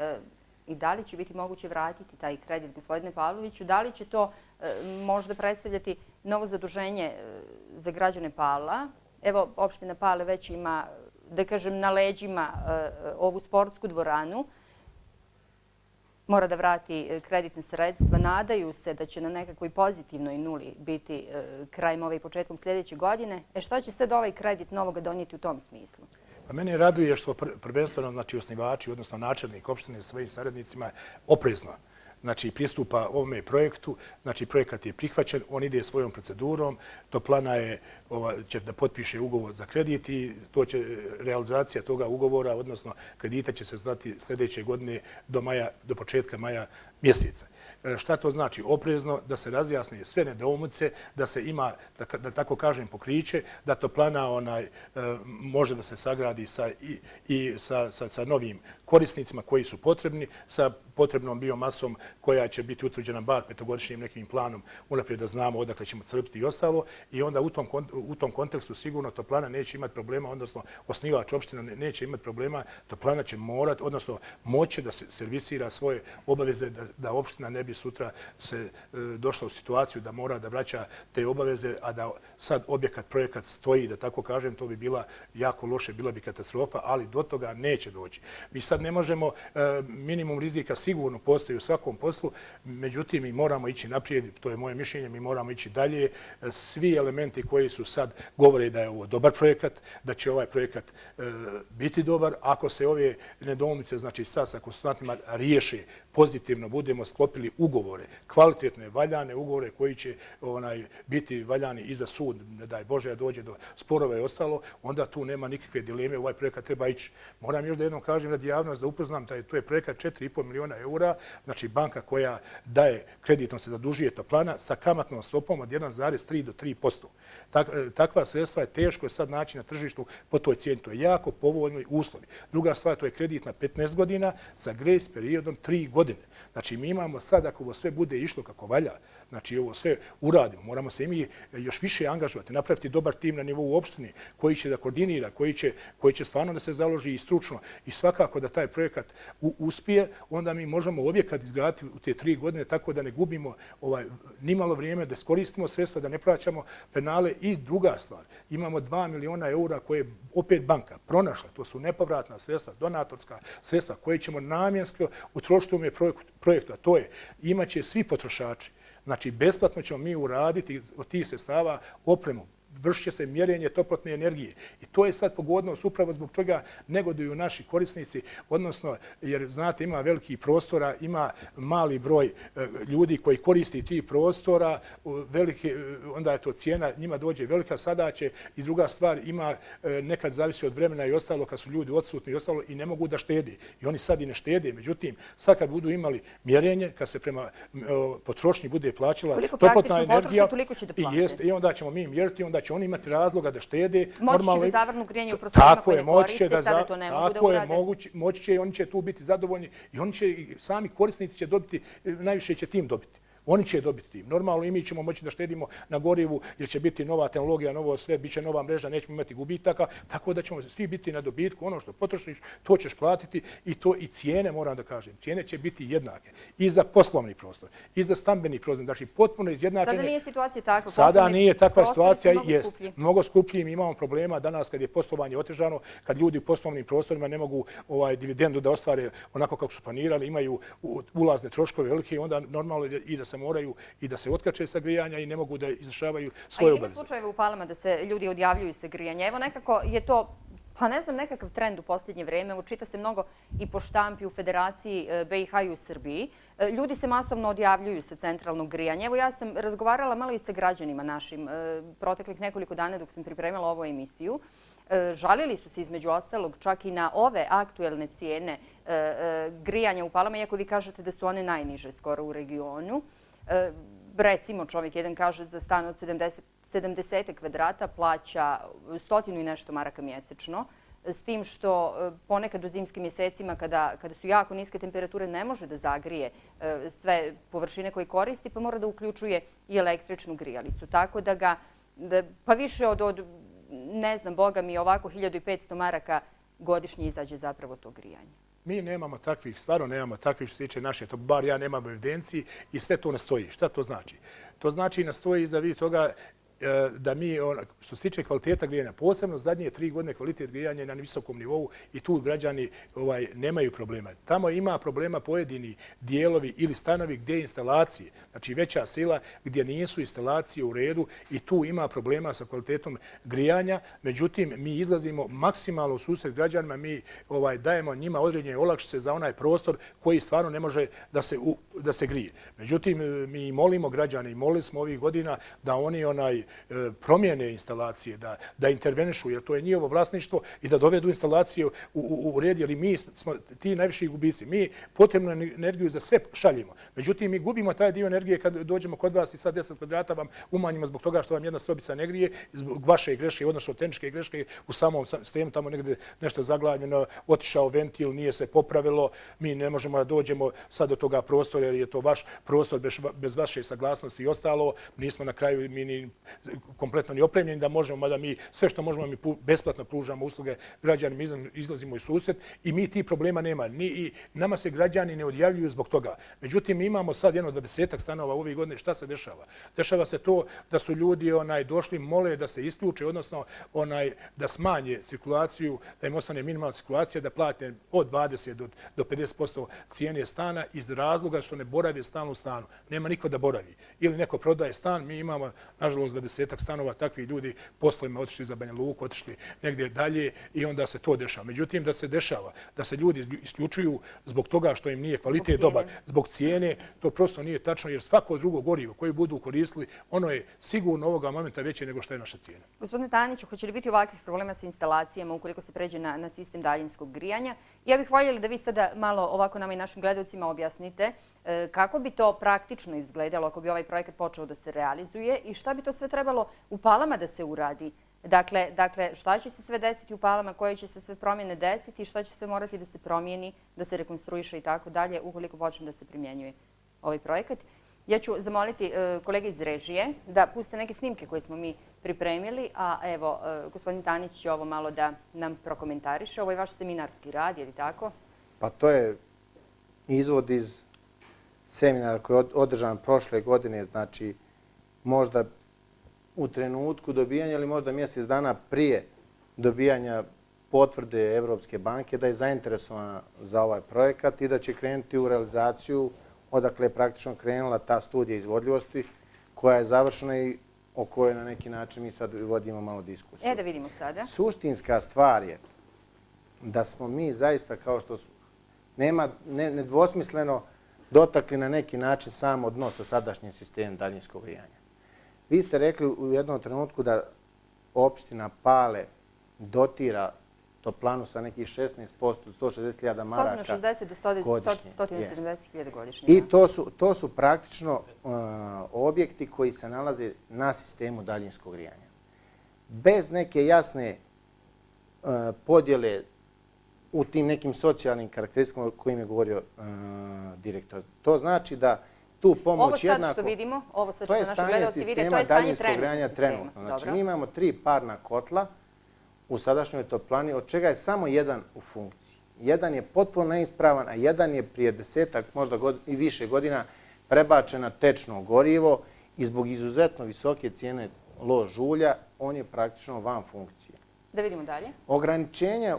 i da li će biti moguće vratiti taj kredit, gospodine Pavloviću? Da li će to možda predstavljati novo zaduženje za građane Pala? Evo, opština Pale već ima, da kažem, na leđima ovu sportsku dvoranu. Mora da vrati kreditne sredstva. Nadaju se da će na nekakvoj pozitivnoj nuli biti krajem ove i početkom sljedeće godine. Što će sad ovaj kredit novoga donijeti u tom smislu? Pa mene raduje što prvenstveno, znači, osnivači, odnosno načelnik opštine sa svojim saradnicima oprezno, znači, pristupa ovome projektu. Znači, projekat je prihvaćen, on ide svojom procedurom. Toplana će da potpiše ugovor za kredit i realizacija toga ugovora, odnosno kredita, će se znati sljedeće godine do početka maja mjeseca. Šta to znači? Oprezno, da se razjasne sve nedoumice, da se ima, da tako kažem, pokriće, da toplana može da se sagradi sa novim korisnicima koji su potrebni, sa potrebnom biomasom koja će biti utvrđena bar petogodišnjim nekim planom, unaprijed da znamo odakle ćemo crpiti i ostalo. I onda u tom kontekstu sigurno toplana neće imati problema, odnosno osnivač opština neće imati problema. Toplana će morati, odnosno moće da se servisira svoje obaveze, da opština ne bi sutra se došla u situaciju da mora da vraća te obaveze, a da sad projekat stoji, da tako kažem, to bi bila jako loše, bila bi katastrofa, ali do toga neće doći. Mi sad ne možemo, minimum rizika sigurno postoji u svakom poslu, međutim, mi moramo ići naprijed, to je moje mišljenje, mi moramo ići dalje. Svi elementi koji su sad govore da je ovo dobar projekat, da će ovaj projekat biti dobar. Ako se ove nedoumice, znači sad sa konsultantima riješe pozitivno, budemo sklopili ugovore, kvalitetne, valjane ugovore koji će biti valjani i za sud, ne daj Bože, da dođe do sporova i ostalo, onda tu nema nikakve dileme, ovaj projekat treba ići. Moram još da jednom kažem radi javnost da upoznam, to je projekat 4,5 miliona eura, znači banka koja daje kreditom se zadužuje Toplana sa kamatnom stopom od 1,3 do 3%. Takva sredstva je teško sad naći na tržištu po toj cijeni. To je jako povoljni uslovi. Druga stvar, to je kredit na 15 godina sa grace periodom 3 godine. Znači, mi imamo sad, ako ovo sve bude išlo kako valja, znači ovo sve uradimo, moramo se i mi još više angažovati, napraviti dobar tim na nivou opštine koji će da koordinira, koji će stvarno da se založi i stručno. I svakako da taj projekat uspije, onda mi možemo objekat izgraditi u te 3 godine tako da ne gubimo nimalo vrijeme, da iskoristimo sredstva, da ne plaćamo penale. I druga stvar, imamo 2 miliona eura koje je opet banka pronašla, to su nepovratna sredstva, donatorska sredstva koje ćemo namjenski utrošiti u ovome projektu, a to je imaće svi potrošači. Znači, besplatno ćemo mi uraditi od tih sredstava opremu. Vršit će se mjerenje toplotne energije. I to je sad pogodnost upravo zbog čega negoduju naši korisnici, odnosno, jer znate, ima veliki prostora, ima mali broj ljudi koji koristi tih prostora, onda je to cijena, njima dođe velika, sada će i druga stvar, ima nekad zavisi od vremena i ostalo, kad su ljudi odsutni i ostalo i ne mogu da štede. I oni sad i ne štede, međutim, sad kad budu imali mjerenje, kad se prema potrošnji bude plaćala toplotna energija, i onda ćemo mi mjeriti, onda će oni imati razloga da štede. Moći će da zavrnu grijanje u prostorima koje ne koriste, sada to ne mogu da urade. Moći će i oni će tu biti zadovoljni i oni će, sami korisnici će dobiti, najviše će tim dobiti. Oni će dobiti tim. Normalno i mi ćemo moći da štedimo na gorivu jer će biti nova tehnologija, novo sve, bit će nova mreža, nećemo imati gubitaka, tako da ćemo svi biti na dobitku. Ono što potrošiš, to ćeš platiti i cijene, moram da kažem, cijene će biti jednake. I za poslovni prostor, i za stambeni prostor. Znači, potpuno izjednačenje. Sada nije situacija takva. Sada nije takva situacija, jest mnogo skuplji. Mi imamo problema danas kad je poslovanje otežano, kad ljudi u poslovnim prostorima ne mogu dividendu da ostvare onako kako su planirali, imaju ulazne troškove velike, onda normalno i da se moraju i da se otkače sa grijanja i ne mogu da izvršavaju svoje obaveze. A ima slučajeve u Palama da se ljudi odjavljuju sa grijanja. Evo nekako je to, pa ne znam, nekakav trend u posljednje vrijeme. Evo čita se mnogo i po štampi u Federaciji BiH i u Srbiji. Ljudi se masovno odjavljuju sa centralnog grijanja. Evo ja sam razgovarala malo i sa građanima našim proteklih nekoliko dana dok sam pripremila ovu emisiju. Žalili su se između ostalog čak i na ove aktuelne cijene grijanja u Palama, iako vi kažete da su one najniže skoro u regionu. Recimo, čovjek jedan kaže za stan od 70 kvadrata plaća 100 i nešto maraka mjesečno, s tim što ponekad u zimskim mjesecima kada su jako niske temperature ne može da zagrije sve površine koje koristi, pa mora da uključuje i električnu grijalicu. Tako da ga, pa više od ne znam, boga mi, ovako 1500 maraka godišnje izađe zapravo to grijanje. Mi nemamo takvih, stvarno nemamo takvih što se tiče naše, to bar ja nemam u evidenciji i sve to ne stoji. Šta to znači? To znači ne stoji iza toga da mi, što se tiče kvaliteta grijanja, posebno zadnje 3 godine kvalitet grijanja je na visokom nivou i tu građani nemaju problema. Tamo ima problema pojedini dijelovi ili stanovi gdje je instalacije, znači veća sila gdje nisu instalacije u redu i tu ima problema sa kvalitetom grijanja. Međutim, mi izlazimo maksimalno u susret građanima, mi dajemo njima određene olakšice za onaj prostor koji stvarno ne može da se grije. Međutim, mi molimo građane i molili smo ovih godina da oni promijene instalacije, da intervenišu, jer to je njihovo vlasništvo i da dovedu instalacije u red, jer i mi smo ti najviši gubici. Mi potrebnu energiju za sve šaljimo. Međutim, mi gubimo taj dio energije kad dođemo kod vas i sad 10 kvadrata vam umanjimo zbog toga što vam jedna sobica ne grije, zbog vaše greške, odnosno tehničke greške u samom sistemu, tamo negdje nešto zaglavljeno, otišao ventil, nije se popravilo, mi ne možemo da dođemo sad do toga prostora jer je to vaš prostor bez vaše saglasnosti i ostalo. Nismo na kraju mi kompletno ni opremljeni da možemo, mada mi sve što možemo mi besplatno pružamo usluge građanima, izlazimo u susret i mi ti problema nema. I nama se građani ne odjavljuju zbog toga. Međutim, mi imamo sad jedno 20 stanova ove godine. Šta se dešava? Dešava se to da su ljudi došli, mole da se isključe, odnosno da smanje cirkulaciju, da im ostane minimalna cirkulacija, da plate od 20 do 50% cijene stana iz razloga što ne borave stalno u stanu. Nema niko da boravi. Ili neko prodaje stan, mi imamo, nažalost, 20 stanova, takvi ljudi poslovima otišli za Banja Luku, otišli negdje dalje i onda se to dešava. Međutim, da se dešava, da se ljudi isključuju zbog toga što im nije kvalitet dobar, zbog cijene, to prosto nije tačno jer svako drugo gorivo koje budu koristili, ono je sigurno ovoga momenta veće nego što je naša cijena. Gospodine Taniću, hoće li biti ovakvih problema sa instalacijama ukoliko se pređe na sistem daljinskog grijanja? Ja bih voljela da vi sada malo ovako nama i našim gledalcima objasnite kako bi to praktično izgledalo ako bi ovaj projekat počeo da se realizuje i šta bi to sve trebalo u Palama da se uradi? Dakle, šta će se sve desiti u Palama, koje će se sve promjene desiti i šta će se morati da se promijeni, da se rekonstruiše i tako dalje ukoliko počne da se primjenjuje ovaj projekat? Ja ću zamoliti kolege iz režije da puste neke snimke koje smo mi pripremili, a evo, gospodin Tanić će ovo malo da nam prokomentariše. Ovo je vaš seminarski rad, je li tako? Pa to je izvod iz seminara koji je održan prošle godine, znači možda u trenutku dobijanja ili možda mjesec dana prije dobijanja potvrde Evropske banke da je zainteresovana za ovaj projekat i da će krenuti u realizaciju odakle je praktično krenula ta studija izvodljivosti koja je završena i o kojoj na neki način mi sad vodimo malo diskusiju. Da vidimo sada. Suštinska stvar je da smo mi zaista kao što su, nema nedvosmisleno dotakli na neki način sam odnos sa sadašnjim sistemom daljinskog grijanja. Vi ste rekli u jednom trenutku da opština Pale dotira toplanu sa nekih 16%, 160.000 maraka 160 do godišnje. 170.000 godišnje. I to su praktično objekti koji se nalaze na sistemu daljinskog grijanja. Bez neke jasne podjele u tim nekim socijalnim karakteristikama o kojim je govorio direktor. To znači da tu pomoć jednako... Ovo sad što vidimo, ovo sad što naši gledalci vide, to je stanje trenutno. Znači, mi imamo 3 parna kotla u sadašnjoj toplani, od čega je samo jedan u funkciji. Jedan je potpuno neispravan, a jedan je prije 10-ak, možda i više godina, prebačen na tečno gorivo i zbog izuzetno visoke cijene lož žulja, on je praktično van funkcije. Da vidimo dalje. Ograničenja,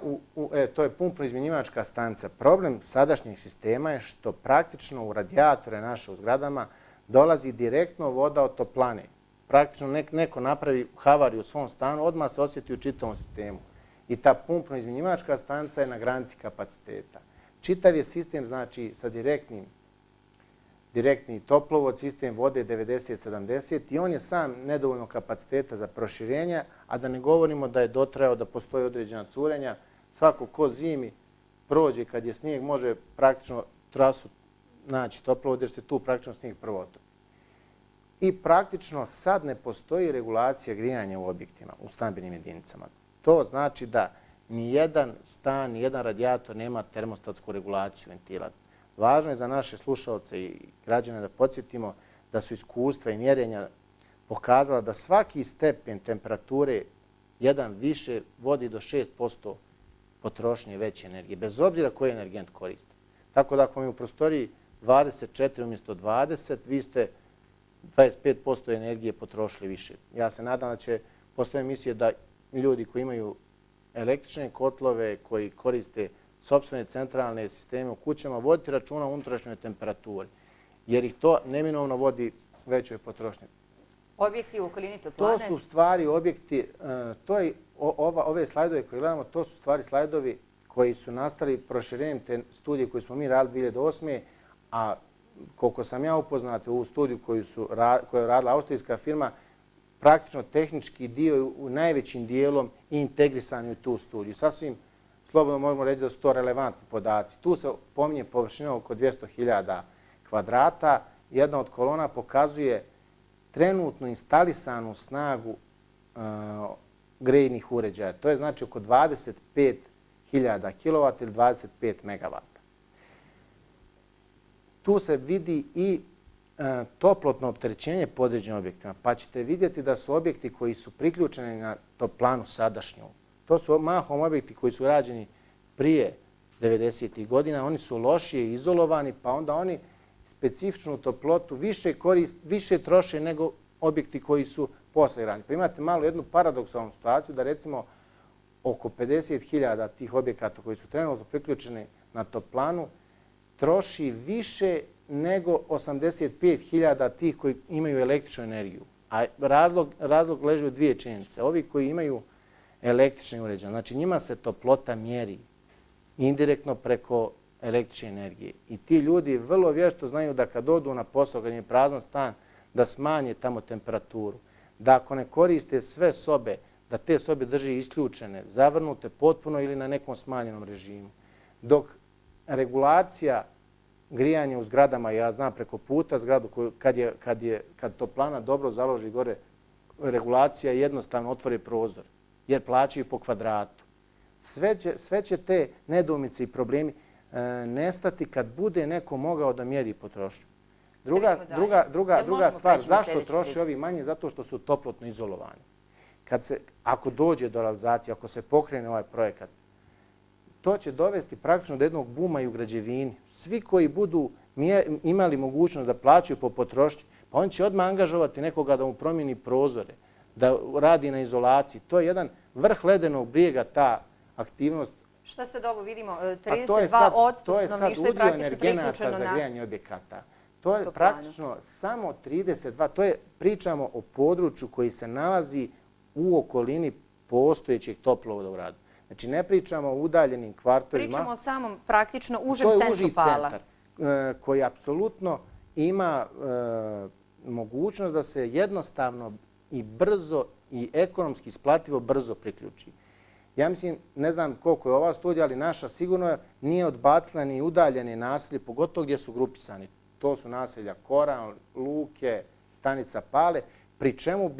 to je pumpno-izmjenjivačka stanica. Problem sadašnjeg sistema je što praktično u radijatore naše u zgradama dolazi direktno voda od toplane. Praktično neko napravi havariju u svom stanu, odmah se osjeti u čitavom sistemu. I ta pumpno-izmjenjivačka stanica je na granici kapaciteta. Čitav je sistem, znači, sa direktni toplovod, sistem vode 90-70 i on je sam nedovoljno kapaciteta za proširenje, a da ne govorimo da je dotrajao da postoji određena curenja. Svako ko zimi prođe kad je snijeg može praktično trasu naći toplovod jer se tu praktično snijeg prvo otopi. I praktično sad ne postoji regulacija grijanja u objektima, u stambenim jedinicama. To znači da nijedan stan, nijedan radijator nema termostatsku regulaciju ventila. Važno je za naše slušalce i građane da podsjetimo da su iskustva i mjerenja pokazala da svaki stepen temperature jedan više vodi do 6% potrošnje veće energije, bez obzira koji energent koriste. Tako da ako mi u prostoriji 24 umjesto 20, vi ste 25% energije potrošili više. Ja se nadam da će postoje emisije da ljudi koji imaju električne kotlove, koji koriste sopstvene centralne sisteme u kućama, voditi računa o unutrašnjoj temperaturi, jer ih to neminovno vodi većoj potrošnji. Objekti u okolini toplane? To su stvari objekti, ove slajdove koje gledamo, to su stvari slajdovi koji su nastali proširenjem te studije koju smo mi radili 2008. A koliko sam ja upoznat u ovu studiju koju je radila austrijska firma, praktično tehnički dio u najvećim dijelom i integrisan u tu studiju. Sasvim slobodno možemo reći da su to relevantni podaci. Tu se pominje površina oko 200.000 kvadrata. Jedna od kolona pokazuje trenutno instalisanu snagu grejnih uređaja. To je znači oko 25.000 kW ili 25 MW. Tu se vidi i toplotno opterećenje po određenim objektima, pa ćete vidjeti da su objekti koji su priključeni na toplanu sadašnju. To su mahom objekti koji su rađeni prije 90. godina, oni su lošije izolovani, pa onda oni specifičnu toplotu više troše nego objekti koji su posle građeni. Pa imate malo jednu paradoksalnu situaciju da recimo oko 50.000 tih objekata koji su trenutno priključeni na toplanu troši više nego 85.000 tih koji imaju električnu energiju. A razlog leži u dvije činjenice. Ovi koji imaju električni uređaj, znači njima se toplota mjeri indirektno preko električne energije. I ti ljudi vrlo vješto znaju da kad odu na posao, kad im je prazan stan, da smanje tamo temperaturu. Da ako ne koriste sve sobe, da te sobe drži isključene, zavrnute potpuno ili na nekom smanjenom režimu. Dok regulacija grijanja u zgradama, ja znam preko puta zgradu kad toplana dobro založi gore, regulacija jednostavno otvori prozor jer plaćaju po kvadratu. Sve će te nedoumice i problemi nestati kad bude neko mogao da mjeri potrošnju. Druga stvar, zašto troši ovi manje? Zato što su toplotno izolovani. Ako dođe do realizacije, ako se pokrene ovaj projekat, to će dovesti praktično do jednog buma i u građevini. Svi koji budu imali mogućnost da plaćaju po potrošnji, pa on će odmah angažovati nekoga da mu promijeni prozore, da radi na izolaciji. To je jedan vrh ledenog brijega, ta aktivnost. Šta sad ovo vidimo? 32% stanovništva je praktično priključeno na... za grijanje objekata. To je praktično samo 32. Pričamo o području koji se nalazi u okolini postojećeg toplovoda u gradu. Znači ne pričamo o udaljenim kvartovima. Pričamo o samom praktično užem centru Pala. To je uži centar koji apsolutno ima mogućnost da se jednostavno i brzo i ekonomski isplativo brzo priključi. Ja mislim, ne znam koliko je ova studija, ali naša sigurno nije odbacila ni udaljene naselje, pogotovo gdje su grupisani. To su naselja Koran, Luke, Stanica Pale, pri čemu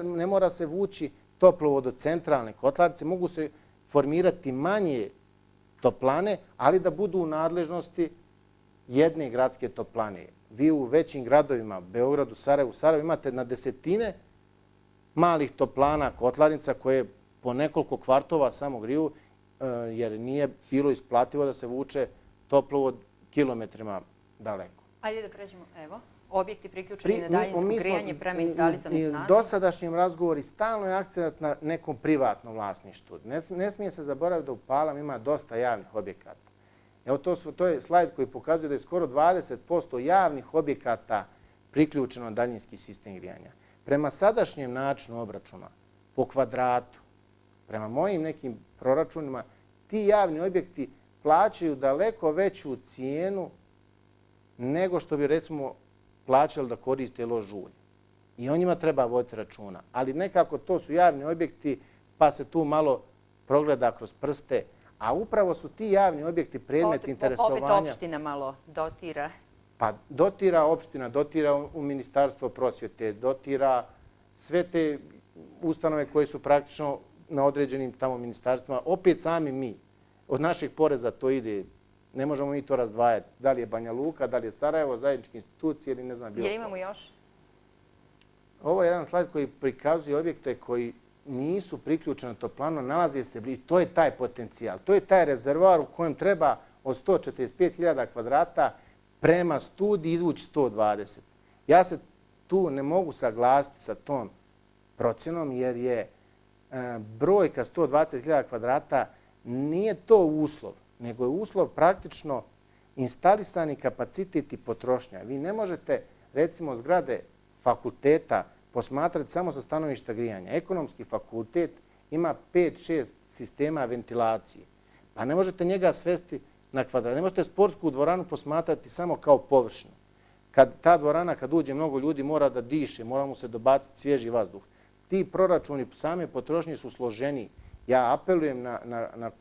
ne mora se vući toplovod od centralne kotlarnice, mogu se formirati manje toplane, ali da budu u nadležnosti jedne gradske toplane. Vi u većim gradovima, Beogradu, Sarajevu, imate na desetine malih toplana, kotlarnica koje po nekoliko kvartova samo griju, jer nije bilo isplativo da se vuče toplovod kilometrima daleko. Ajde da pređemo, evo, objekti priključeni na daljinsko grijanje prema instalisanim snagama. U dosadašnjem razgovoru stalno je akcent na nekom privatnom vlasništvu. Ne smije se zaboraviti da u Palama ima dosta javnih objekata. Evo to je slajd koji pokazuje da je skoro 20% javnih objekata priključeno na daljinski sistem grijanja. Prema sadašnjem načinu obračuna po kvadratu, prema mojim nekim proračunima, ti javni objekti plaćaju daleko veću cijenu nego što bi recimo plaćali da koriste lož ulje. I o njima treba voditi računa. Ali nekako to su javni objekti pa se tu malo progleda kroz prste. A upravo su ti javni objekti predmet interesovanja. Opet opština malo dotira. Pa dotira opština, dotira u Ministarstvo prosvjete, dotira sve te ustanove koje su praktično na određenim tamo ministarstvima. Opet sami mi. Od naših poreza to ide. Ne možemo mi to razdvajati. Da li je Banja Luka, da li je Sarajevo, zajedničke institucije ili ne znam bilo. Jer imamo još? Ovo je jedan slajd koji prikazuje objekte koji nisu priključene na toplanu, nalaze se blizu. To je taj potencijal. To je taj rezervoar u kojem treba od 145.000 kvadrata prema studiji izvući 120. Ja se tu ne mogu saglasiti sa tom procjenom jer je brojka 120.000 kvadrata nije to uslov, nego je uslov praktično instalisani kapacitet i potrošnja. Vi ne možete, recimo, zgrade fakulteta posmatrati samo sa stanovišta grijanja. Ekonomski fakultet ima 5-6 sistema ventilacije. Pa ne možete njega svesti na kvadrat. Ne možete sportsku dvoranu posmatrati samo kao površinu. Ta dvorana, kad uđe mnogo ljudi, mora da diše, mora mu se dobaciti svježi vazduh. Ti proračuni same potrošnje su složeniji. Ja apelujem na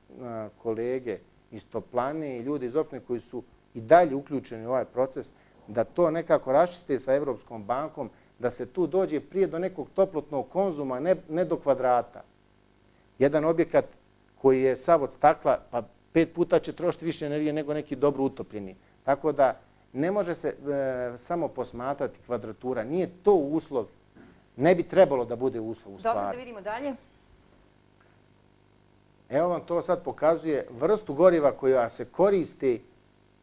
kolege iz toplane i ljudi iz opštine koji su i dalje uključeni u ovaj proces, da to nekako raščiste sa Evropskom bankom, da se tu dođe prije do nekog toplotnog konzuma, ne do kvadrata. Jedan objekat koji je sav od stakla, pa 5 puta će trošiti više energije nego neki dobro utopljeni. Tako da ne može se samo posmatrati kvadratura. Nije to uslov. Ne bi trebalo da bude uslov u stvari. Dobro, da vidimo dalje. Evo vam to sad pokazuje vrstu goriva koja se koristi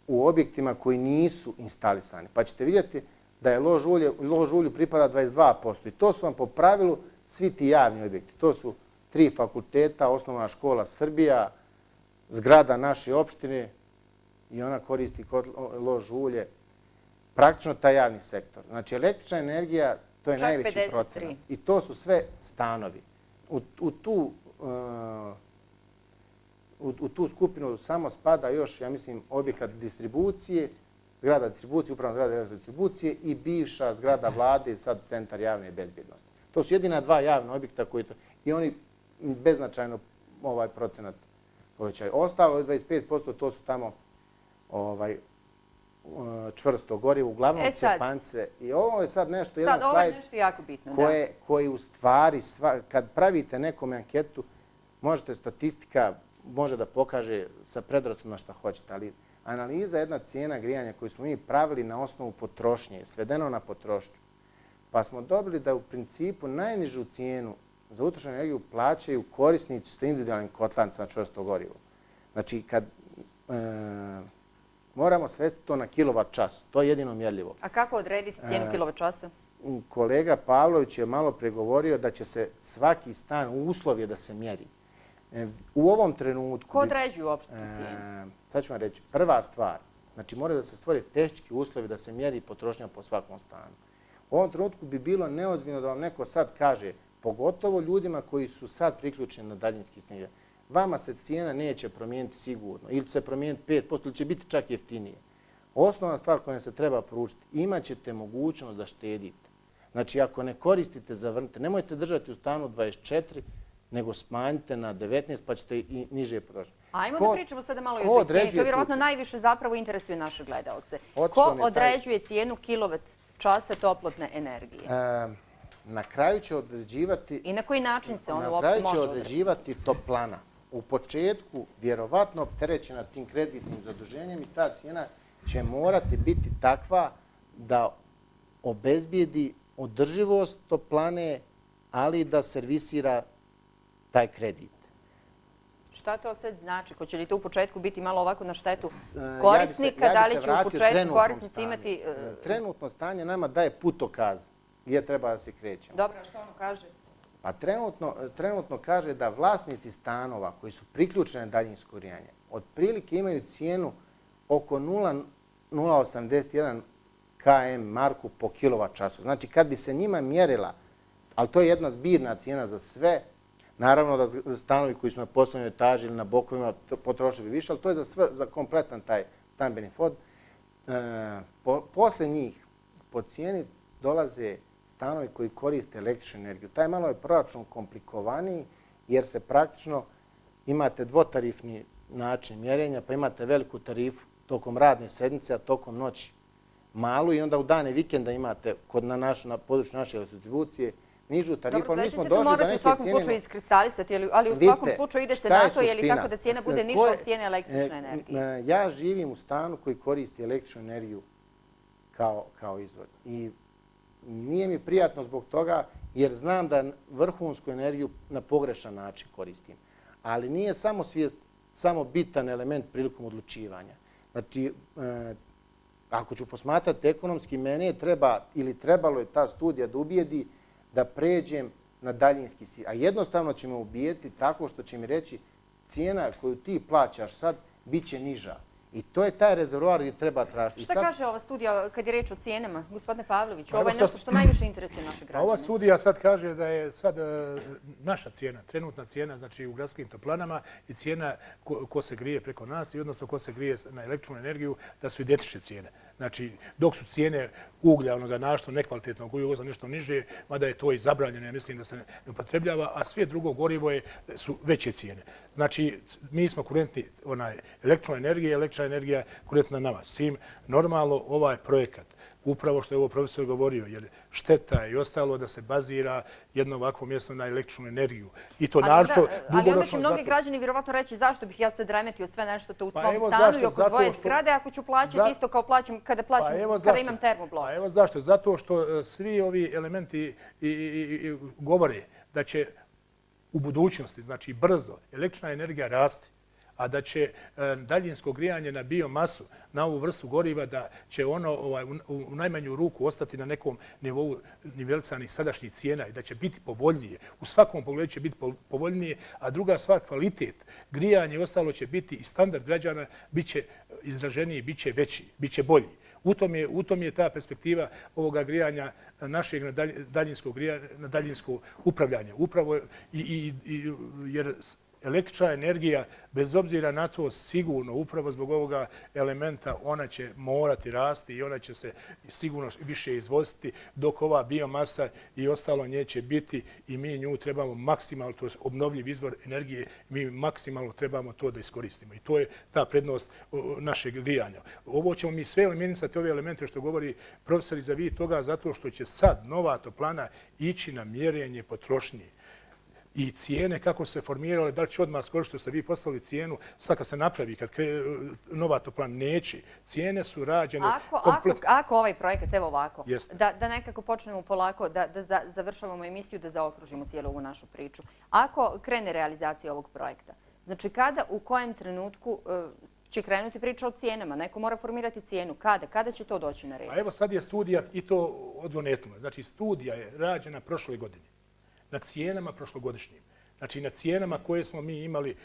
u objektima koji nisu instalisani. Pa ćete vidjeti da je lož ulju pripada 22%. I to su vam po pravilu svi ti javni objekti. To su 3 fakulteta, Osnovna škola Srbija, zgrada naše opštine i ona koristi lož ulje. Praktično taj javni sektor. Znači električna energija, to je najveći procenat. I to su sve stanovi. U tu skupinu samo spada još, ja mislim, objekat distribucije, zgrada distribucije, upravna zgrada distribucije i bivša zgrada vlade, sad centar javne bezbjednosti. To su jedina 2 javna objekta koji to... I oni beznačajno ovaj procenat povećaju. Ostalo je 25%, to su tamo čvrsto gorivo, uglavnom cepance. I ovo je sad nešto, jedan slajd... Sad, ovo je nešto jako bitno, da. Koji u stvari, kad pravite nekom anketu, možete statistika, može da pokaže sa predrasudima šta hoćete, ali analiza jedna cijena grijanja koju smo mi pravili na osnovu potrošnje, svedeno na potrošnju, pa smo dobili da u principu najnižu cijenu za utrošenu energiju plaćaju korisnici sa individualnim kotlarnicama čvrsto gorivo. Znači, kad moramo svesti to na kilovat čas, to je jedino mjerljivo. A kako odrediti cijenu kilovat časa? Kolega Pavlović je malo pregovorio da će se svaki stan uslovje da se mjeri. U ovom trenutku... Ko određuju uopšte cijenu? Sad ću vam reći, prva stvar, znači mora da se stvore tehnički uslovi da se mjeri potrošnja po svakom stanu. U ovom trenutku bi bilo neozbiljno da vam neko sad kaže, pogotovo ljudima koji su sad priključeni na daljinski snijeg, vama se cijena neće promijeniti sigurno, ili će se promijeniti 5%, ili će biti čak jeftinije. Osnovna stvar koja se treba poručiti, imat ćete mogućnost da štedite. Znači, ako ne koristite, zavrnite, nemojte držati u stanu 24, nego smanjite na 19 pa ćete i niže potrošiti. Ajmo da pričamo sada malo i o toj cijeni. To vjerovatno najviše zapravo interesuje naše gledalce. Ko određuje cijenu kilovat časa toplotne energije? Na kraju će određivati... I na koji način se ono uopšte može određivati? Na kraju će određivati toplana. U početku, vjerovatno opterećena tim kreditnim zaduženjem i ta cijena će morati biti takva da obezbijedi održivost toplane, ali da servisira taj kredit. Šta to sad znači? Hoće li to u početku biti malo ovako na štetu korisnika? Da li će u početku korisnici imati... Trenutno stanje nama daje putokaz gdje treba da se krećemo. Dobro, a što ono kaže? Pa trenutno kaže da vlasnici stanova koji su priključeni na daljinsko grijanje otprilike imaju cijenu oko 0,81 km marku po kilovat času. Znači, kad bi se njima mjerila, ali to je jedna zbirna cijena za sve, naravno da stanovi koji su na poslovnoj etaži ili na bokovima potrošili više, ali to je za kompletan taj stambeni fond. Posle njih po cijeni dolaze stanovi koji koriste električnu energiju. Taj malo je proračun komplikovaniji jer se praktično imate dvotarifni način mjerenja, pa imate veliku tarifu tokom radne sedmice, a tokom noći malu i onda u dane vikenda imate na području naše distribucije nižu tarifu. Dobro, sve će se to morati u svakom slučaju iskristalisati, ali u svakom slučaju ide se na to, je li tako da cijena bude niža od cijene električne energije? Ja živim u stanu koji koristi električnu energiju kao izvor. I nije mi prijatno zbog toga jer znam da vrhunsku energiju na pogrešan način koristim. Ali nije samo svijest, samo bitan element prilikom odlučivanja. Znači, ako ću posmatrati ekonomski, mene treba ili trebalo je ta studija da ubijedi da pređem na daljinski sistem. A jednostavno će me ubijeti tako što će mi reći cijena koju ti plaćaš sad bit će niža. I to je taj rezervoar gdje treba tražiti. Šta kaže ova studija kad je reč o cijenama? Gospodine Pavloviću, ovo je nešto što najviše interesuje naše građane. Ova studija sad kaže da je sad naša cijena, trenutna cijena znači u gradskim toplanama i cijena ko se grije preko nas i odnosno ko se grije na električnu energiju, da su identične cijene. Znači, dok su cijene uglja, onoga našto nekvalitetnog uglja nešto niže, mada je to i zabranjeno, ja mislim da se ne upotrebljava, a sve drugo gorivo su veće cijene. Znači, mi smo kurentni električnoj energiji, električna energija kurentna na vas. Svim normalno ovaj projekat, upravo što je ovo profesor govorio, jer šteta i ostalo da se bazira jedno ovakvo mjesto na električnu energiju. I to našto ali onda će mnogi građani vjerovatno reći zašto bih ja sad remetio sve nešto to u svom stanu i oko svoje zgrade ako ću plaćati isto kao plaćam kada imam termoblok. Pa evo zašto? Zato što svi ovi elementi govore da će u budućnosti, znači brzo, električna energija rasti, a da će daljinsko grijanje na biomasu, na ovu vrstu goriva, da će ono u najmanju ruku ostati na nekom nivou nivelisanih sadašnjih cijena i da će biti povoljnije. U svakom pogledu će biti povoljnije, a druga stvar, kvalitet grijanja i ostalo će biti i standard građana bit će izraženiji, bit će veći, bit će bolji. U tom je ta perspektiva ovoga grijanja našeg na daljinsko upravljanje. Upravo jer električna energija, bez obzira na to, sigurno, upravo zbog ovoga elementa, ona će morati rasti i ona će se sigurno više izvoziti, dok ova biomasa i ostalo nje će biti i mi nju trebamo maksimalno, to je obnovljiv izvor energije, mi maksimalno trebamo to da iskoristimo. I to je ta prednost našeg grijanja. Ovo ćemo mi sve eliminisati, ove elemente što govori profesor iza toga, zato što će sad nova toplana ići na mjerenje potrošnje. I cijene kako se formirale, da li će odmah skoro što ste vi postavili cijenu, sad kad se napravi, kad nova toplana neće, cijene su rađene kompletno. Ako ovaj projekat, evo ovako, da nekako počnemo polako, da završavamo emisiju, da zaokružimo cijelu ovu našu priču. Ako krene realizacija ovog projekta, znači kada, u kojem trenutku će krenuti priča o cijenama? Neko mora formirati cijenu. Kada? Kada će to doći na red? A evo sad je studija i to odgonetno. Znači studija je rađena prošle godine na cijenama prošlogodišnjim. Znači na cijenama koje smo mi imali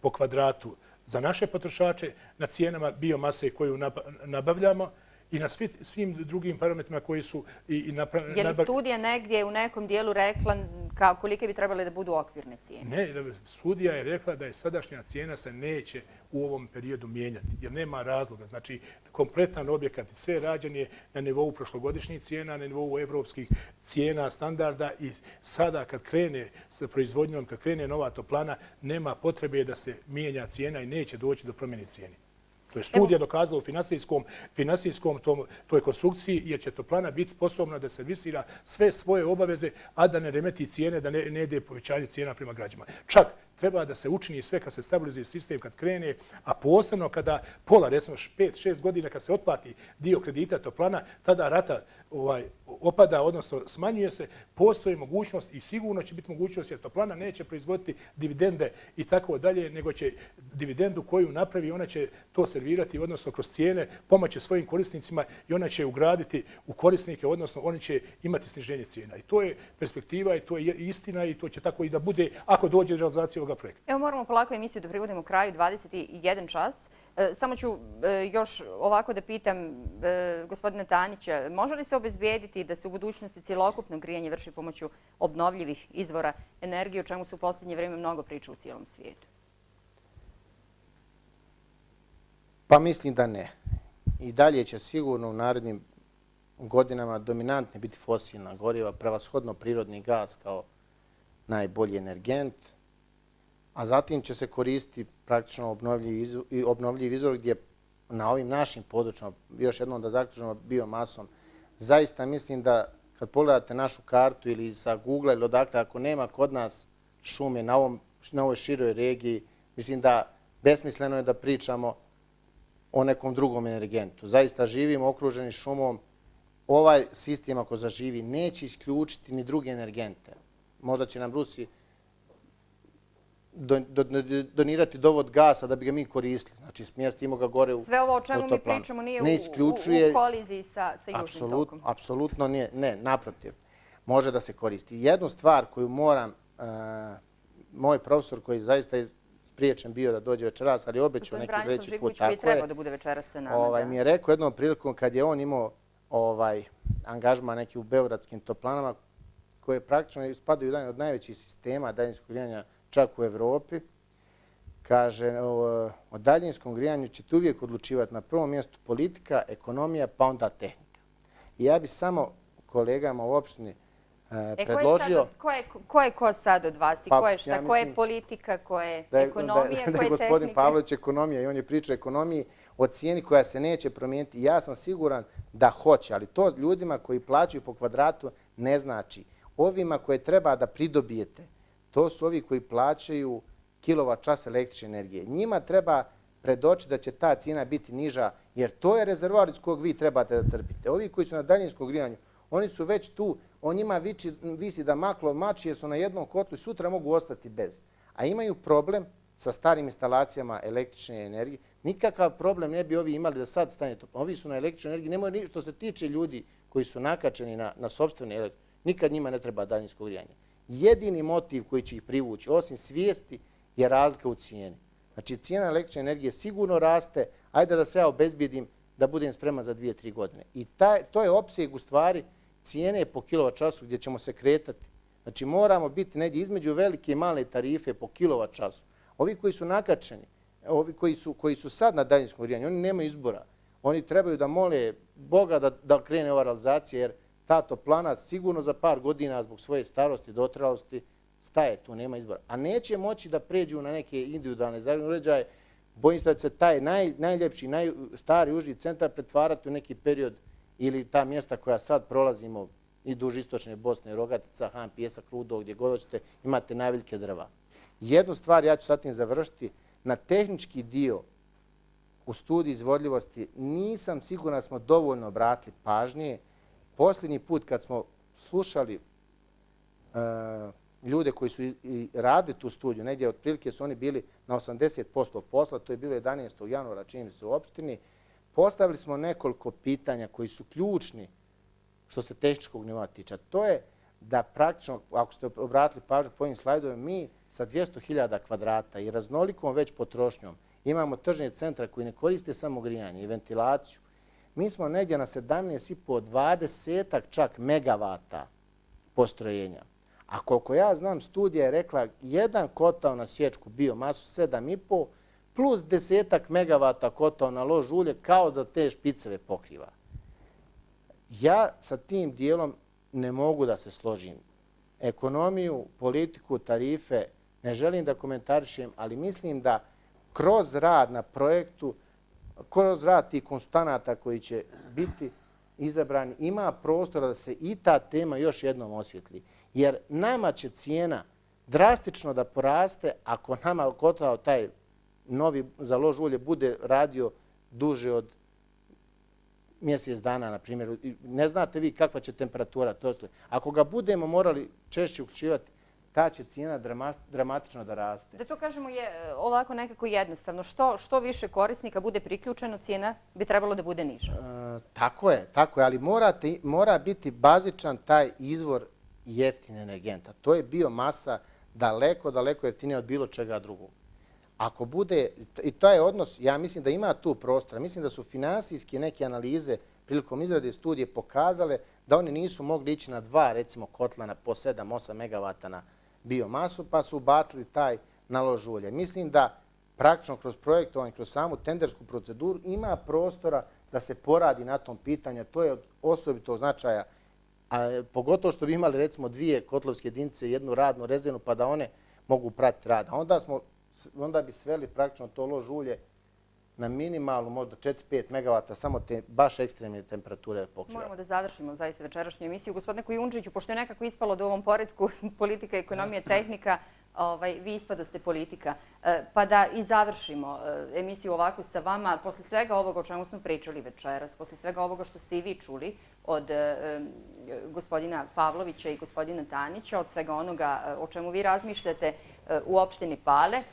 po kvadratu za naše potrošače, na cijenama biomase koju nabavljamo i na svim drugim parametrima koji su i napravljeni. Je li studija negdje u nekom dijelu rekla kolike bi trebale da budu okvirne cijene? Ne, studija je rekla da je sadašnja cijena se neće u ovom periodu mijenjati, jer nema razloga. Znači, kompletan objekat i sve rađen je na nivou prošlogodišnjih cijena, na nivou evropskih cijena, standarda i sada kad krene sa proizvodnjom, kad krene nova toplana, nema potrebe da se mijenja cijena i neće doći do promjene cijene. To je studija dokazala u finansijskom toj konstrukciji, jer će toplana biti sposobna da servisira sve svoje obaveze, a da ne remeti cijene, da ne ide povećanje cijena prema građanima. Čak treba da se učini sve kad se stabilizuje sistem, kad krene, a posebno kada pola, recimo 5-6 godina, kad se otplati dio kredita toplana, tada rata opada, odnosno smanjuje se, postoji mogućnost i sigurno će biti mogućnost jer toplana neće proizvoditi dividende i tako dalje, nego će dividendu koju napravi, ona će to servirati, odnosno kroz cijene, pomoći svojim korisnicima i ona će ugraditi u korisnike, odnosno oni će imati sniženje cijena. I to je perspektiva i to je istina i to će tako i da bude ako dođe do realizacije ovoga projekta. Evo moramo polako emisiju da privodimo kraju, 21 čas. Samo ću još ovako da pitam gospodina Tanjića, može li se obezbijediti da se u budućnosti cjelokupno grijanje vrši pomoću obnovljivih izvora energije, o čemu su u posljednje vrijeme mnogo priča u cijelom svijetu? Pa mislim da ne. I dalje će sigurno u narednim godinama dominantni biti fosilna goriva, prevashodno prirodni gas kao najbolji energent, a zatim će se koristiti praktično obnovljivi izvor gdje na ovim našim područjima, još jednom da zaključimo biomasom, zaista mislim da kad pogledate našu kartu ili sa Google ili odakle, ako nema kod nas šume na ovoj široj regiji, mislim da besmisleno je da pričamo o nekom drugom energentu. Zaista živimo okruženi šumom ovaj sistem ako zaživi neće isključiti ni druge energente. Možda će nam Rusi donirati dovod gasa da bi ga mi koristili. Znači, smjestimo ga gore u Sve ovo o čemu mi toplanu. pričamo nije Ne isključuje- u koliziji sa južnim tokom. Apsolutno nije. Ne, naprotiv. Može da se koristi. Jednu stvar koju moram, moj profesor koji zaista je spriječen bio da dođe večeras, ali obećao neki treći put, tako je. Trebao da bude večeras sa nama. Mi je rekao jednom prilikom kad je on imao angažman neki u beogradskim toplanama, koje praktično spadaju u jedan od najvećih sistema daljinskog grijanja čak u Evropi. Kaže, o daljinskom grijanju ćete uvijek odlučivati na prvom mjestu politika, ekonomija, pa onda tehnika. I ja bih samo kolegama u opštini predložio... Ko je ko sad od vas i ko je šta? Ko je politika, ko je ekonomija, ko je tehnika? Da je gospodin Pavlović ekonomija i on je pričao o ekonomiji, o cijeni koja se neće promijeniti. Ja sam siguran da hoće, ali to ljudima koji plaćaju po kvadratu ne znači. Ovima koje treba da pridobijete, to su ovi koji plaćaju kilovat čas električne energije. Njima treba predoći da će ta cijena biti niža, jer to je rezervoar iz kojeg vi trebate da crpite. Ovi koji su na daljinskom grijanju, oni su već tu, on njima visi da maklov mači jer su na jednom kotlu i sutra mogu ostati bez. A imaju problem sa starim instalacijama električne energije. Nikakav problem ne bi ovi imali da sad stane to. Ovi su na električnoj energiji, nemoj što se tiče ljudi koji su nakačeni na sopstvene električne, nikad njima ne treba daljinsko grijanje. Jedini motiv koji će ih privući, osim svijesti, je razlika u cijeni. Znači, cijena električne energije sigurno raste, ajde da se ja obezbijedim da budem spreman za 2-3 godine. I to je opseg u stvari cijene po kilovat času gdje ćemo se kretati. Znači, moramo biti negdje između velike i male tarife po kilovat času. Ovi koji su nakačeni, ovi koji su sad na daljinskom grijanju, oni nemaju izbora. Oni trebaju da mole Boga da krene ova realizacija, jer ta toplana sigurno za par godina zbog svoje starosti, dotrajalosti, staje, tu nema izbora. A neće moći da pređu na neke individualne zagrijane uređaje. Bojim se da će se taj najljepši, najstari južni centar pretvarati u neki period ili ta mjesta koja sad prolazimo i duž istočne Bosne, Rogatica, Han, Pijesak, Rudo, gdje god hoćete, imate najveljke drva. Jednu stvar, ja ću sad tim završiti, na tehnički dio u studiji izvodljivosti nisam siguran da smo dovoljno obratili pažnje. Posljednji put kad smo slušali ljude koji su i radili tu studiju, negdje otprilike su oni bili na 80% posla, to je bilo 11. januara, čini se u opštini, postavili smo nekoliko pitanja koji su ključni što se tehničkog nivoa tiče. To je da praktično, ako ste obratili pažnju po ovim slajdovima, mi sa 200.000 kvadrata i raznolikom već potrošnjom imamo tržne centra koji ne koriste samo grijanje i ventilaciju. Mi smo negdje na 17,5-20 čak megavata postrojenja. A koliko ja znam, studija je rekla jedan kotao na sječku biomasu 7,5 plus 10 megavata kotao na lož ulje kao da te špiceve pokriva. Ja sa tim dijelom ne mogu da se složim. Ekonomiju, politiku, tarife ne želim da komentarišem, ali mislim da kroz rad na projektu, kroz rad tih konstanata koji će biti izabrani, ima prostora da se i ta tema još jednom osvjetli. Jer nama će cijena drastično da poraste ako nama kotao taj novi za lož ulje bude radio duže od mjesec dana, na primjer. Ne znate vi kakva će temperatura to sve. Ako ga budemo morali češće uključivati, ta će cijena dramatično da raste. Da to kažemo je ovako nekako jednostavno. Što više korisnika bude priključeno, cijena bi trebalo da bude niža. Tako je, ali mora biti bazičan taj izvor jeftine energenta. To je biomasa daleko jeftinija od bilo čega drugog. Ako bude, i to je odnos, ja mislim da ima tu prostora, mislim da su finansijske neke analize prilikom izrade studije pokazale da oni nisu mogli ići na 2, recimo, kotlana po 7-8 megavata na biomasu, pa su ubacili taj na lož ulje. Mislim da praktično kroz projektovanje, kroz samu tendersku proceduru ima prostora da se poradi na tom pitanju. To je od osobitog značaja, a pogotovo što bi imali recimo 2 kotlovske jedinice, jednu radnu rezervnu, pa da one mogu pratiti rad. Onda bi sveli praktično to lož ulje na minimalnu, možda 4-5 megavata, samo te baš ekstremne temperature pokriva. Moramo da završimo zaista večerašnju emisiju. Gospodine Kujundžiću, pošto je nekako ispalo da u ovom poredku politika, ekonomija, tehnika, Vi ispadoste politika. Pa da i završimo emisiju ovako sa vama. Posle svega ovoga o čemu smo pričali večeras, posle svega ovoga što ste i vi čuli od gospodina Pavlovića i gospodina Tanića, od svega onoga o čemu vi razmišljate u opštini Pale,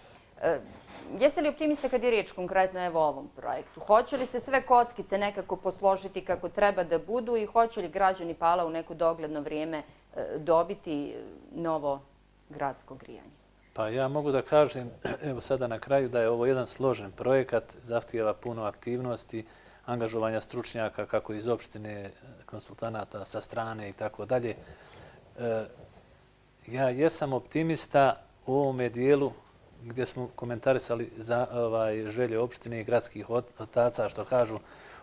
jeste li optimista kad je riječ konkretno evo o ovom projektu? Hoće li se sve kockice nekako posložiti kako treba da budu i hoće li građani Pala u neko dogledno vrijeme dobiti novo gradsko grijanje? Pa ja mogu da kažem, evo sada na kraju, da je ovo jedan složen projekat, zahtijeva puno aktivnosti, angažovanja stručnjaka kako iz opštine, konsultanata sa strane i tako dalje. Ja jesam optimista u ovome dijelu gdje smo komentarisali za želje opštine i gradskih otaca što kažu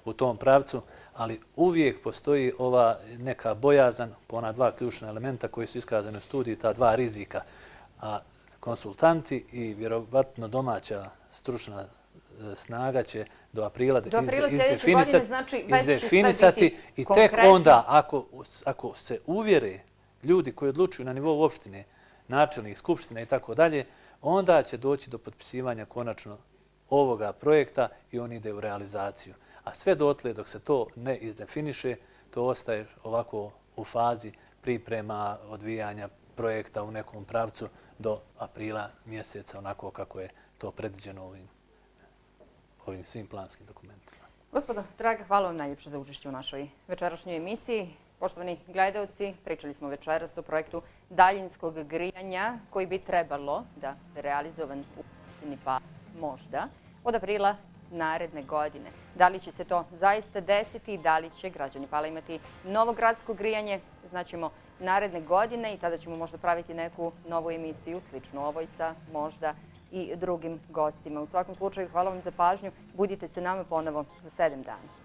u tom pravcu, ali uvijek postoji ova neka bojazan po ona dva ključna elementa koji su iskazani u studiji, ta dva rizika. A konsultanti i vjerovatno domaća stručna snaga će do aprila izdefinisati i tek onda ako se uvjere ljudi koji odlučuju na nivou opštine, načelnik, skupština i tako dalje, onda će doći do potpisivanja konačno ovoga projekta i on ide u realizaciju. A sve dotle dok se to ne izdefiniše, to ostaje ovako u fazi priprema odvijanja projekta u nekom pravcu do aprila mjeseca, onako kako je to predviđeno ovim svim planskim dokumentima. Gospodo, draga, hvala vam najljepše za učešće u našoj večerašnjoj emisiji. Poštovani gledalci, pričali smo večeras o projektu daljinskog grijanja koji bi trebalo da je realizovan u opštini Pala možda od aprila naredne godine. Da li će se to zaista desiti i da li će građani Pala imati novo gradsko grijanje, znaćemo naredne godine i tada ćemo možda praviti neku novu emisiju, sličnu ovoj sa možda i drugim gostima. U svakom slučaju, hvala vam za pažnju. Budite se nama ponovo za 7 dana.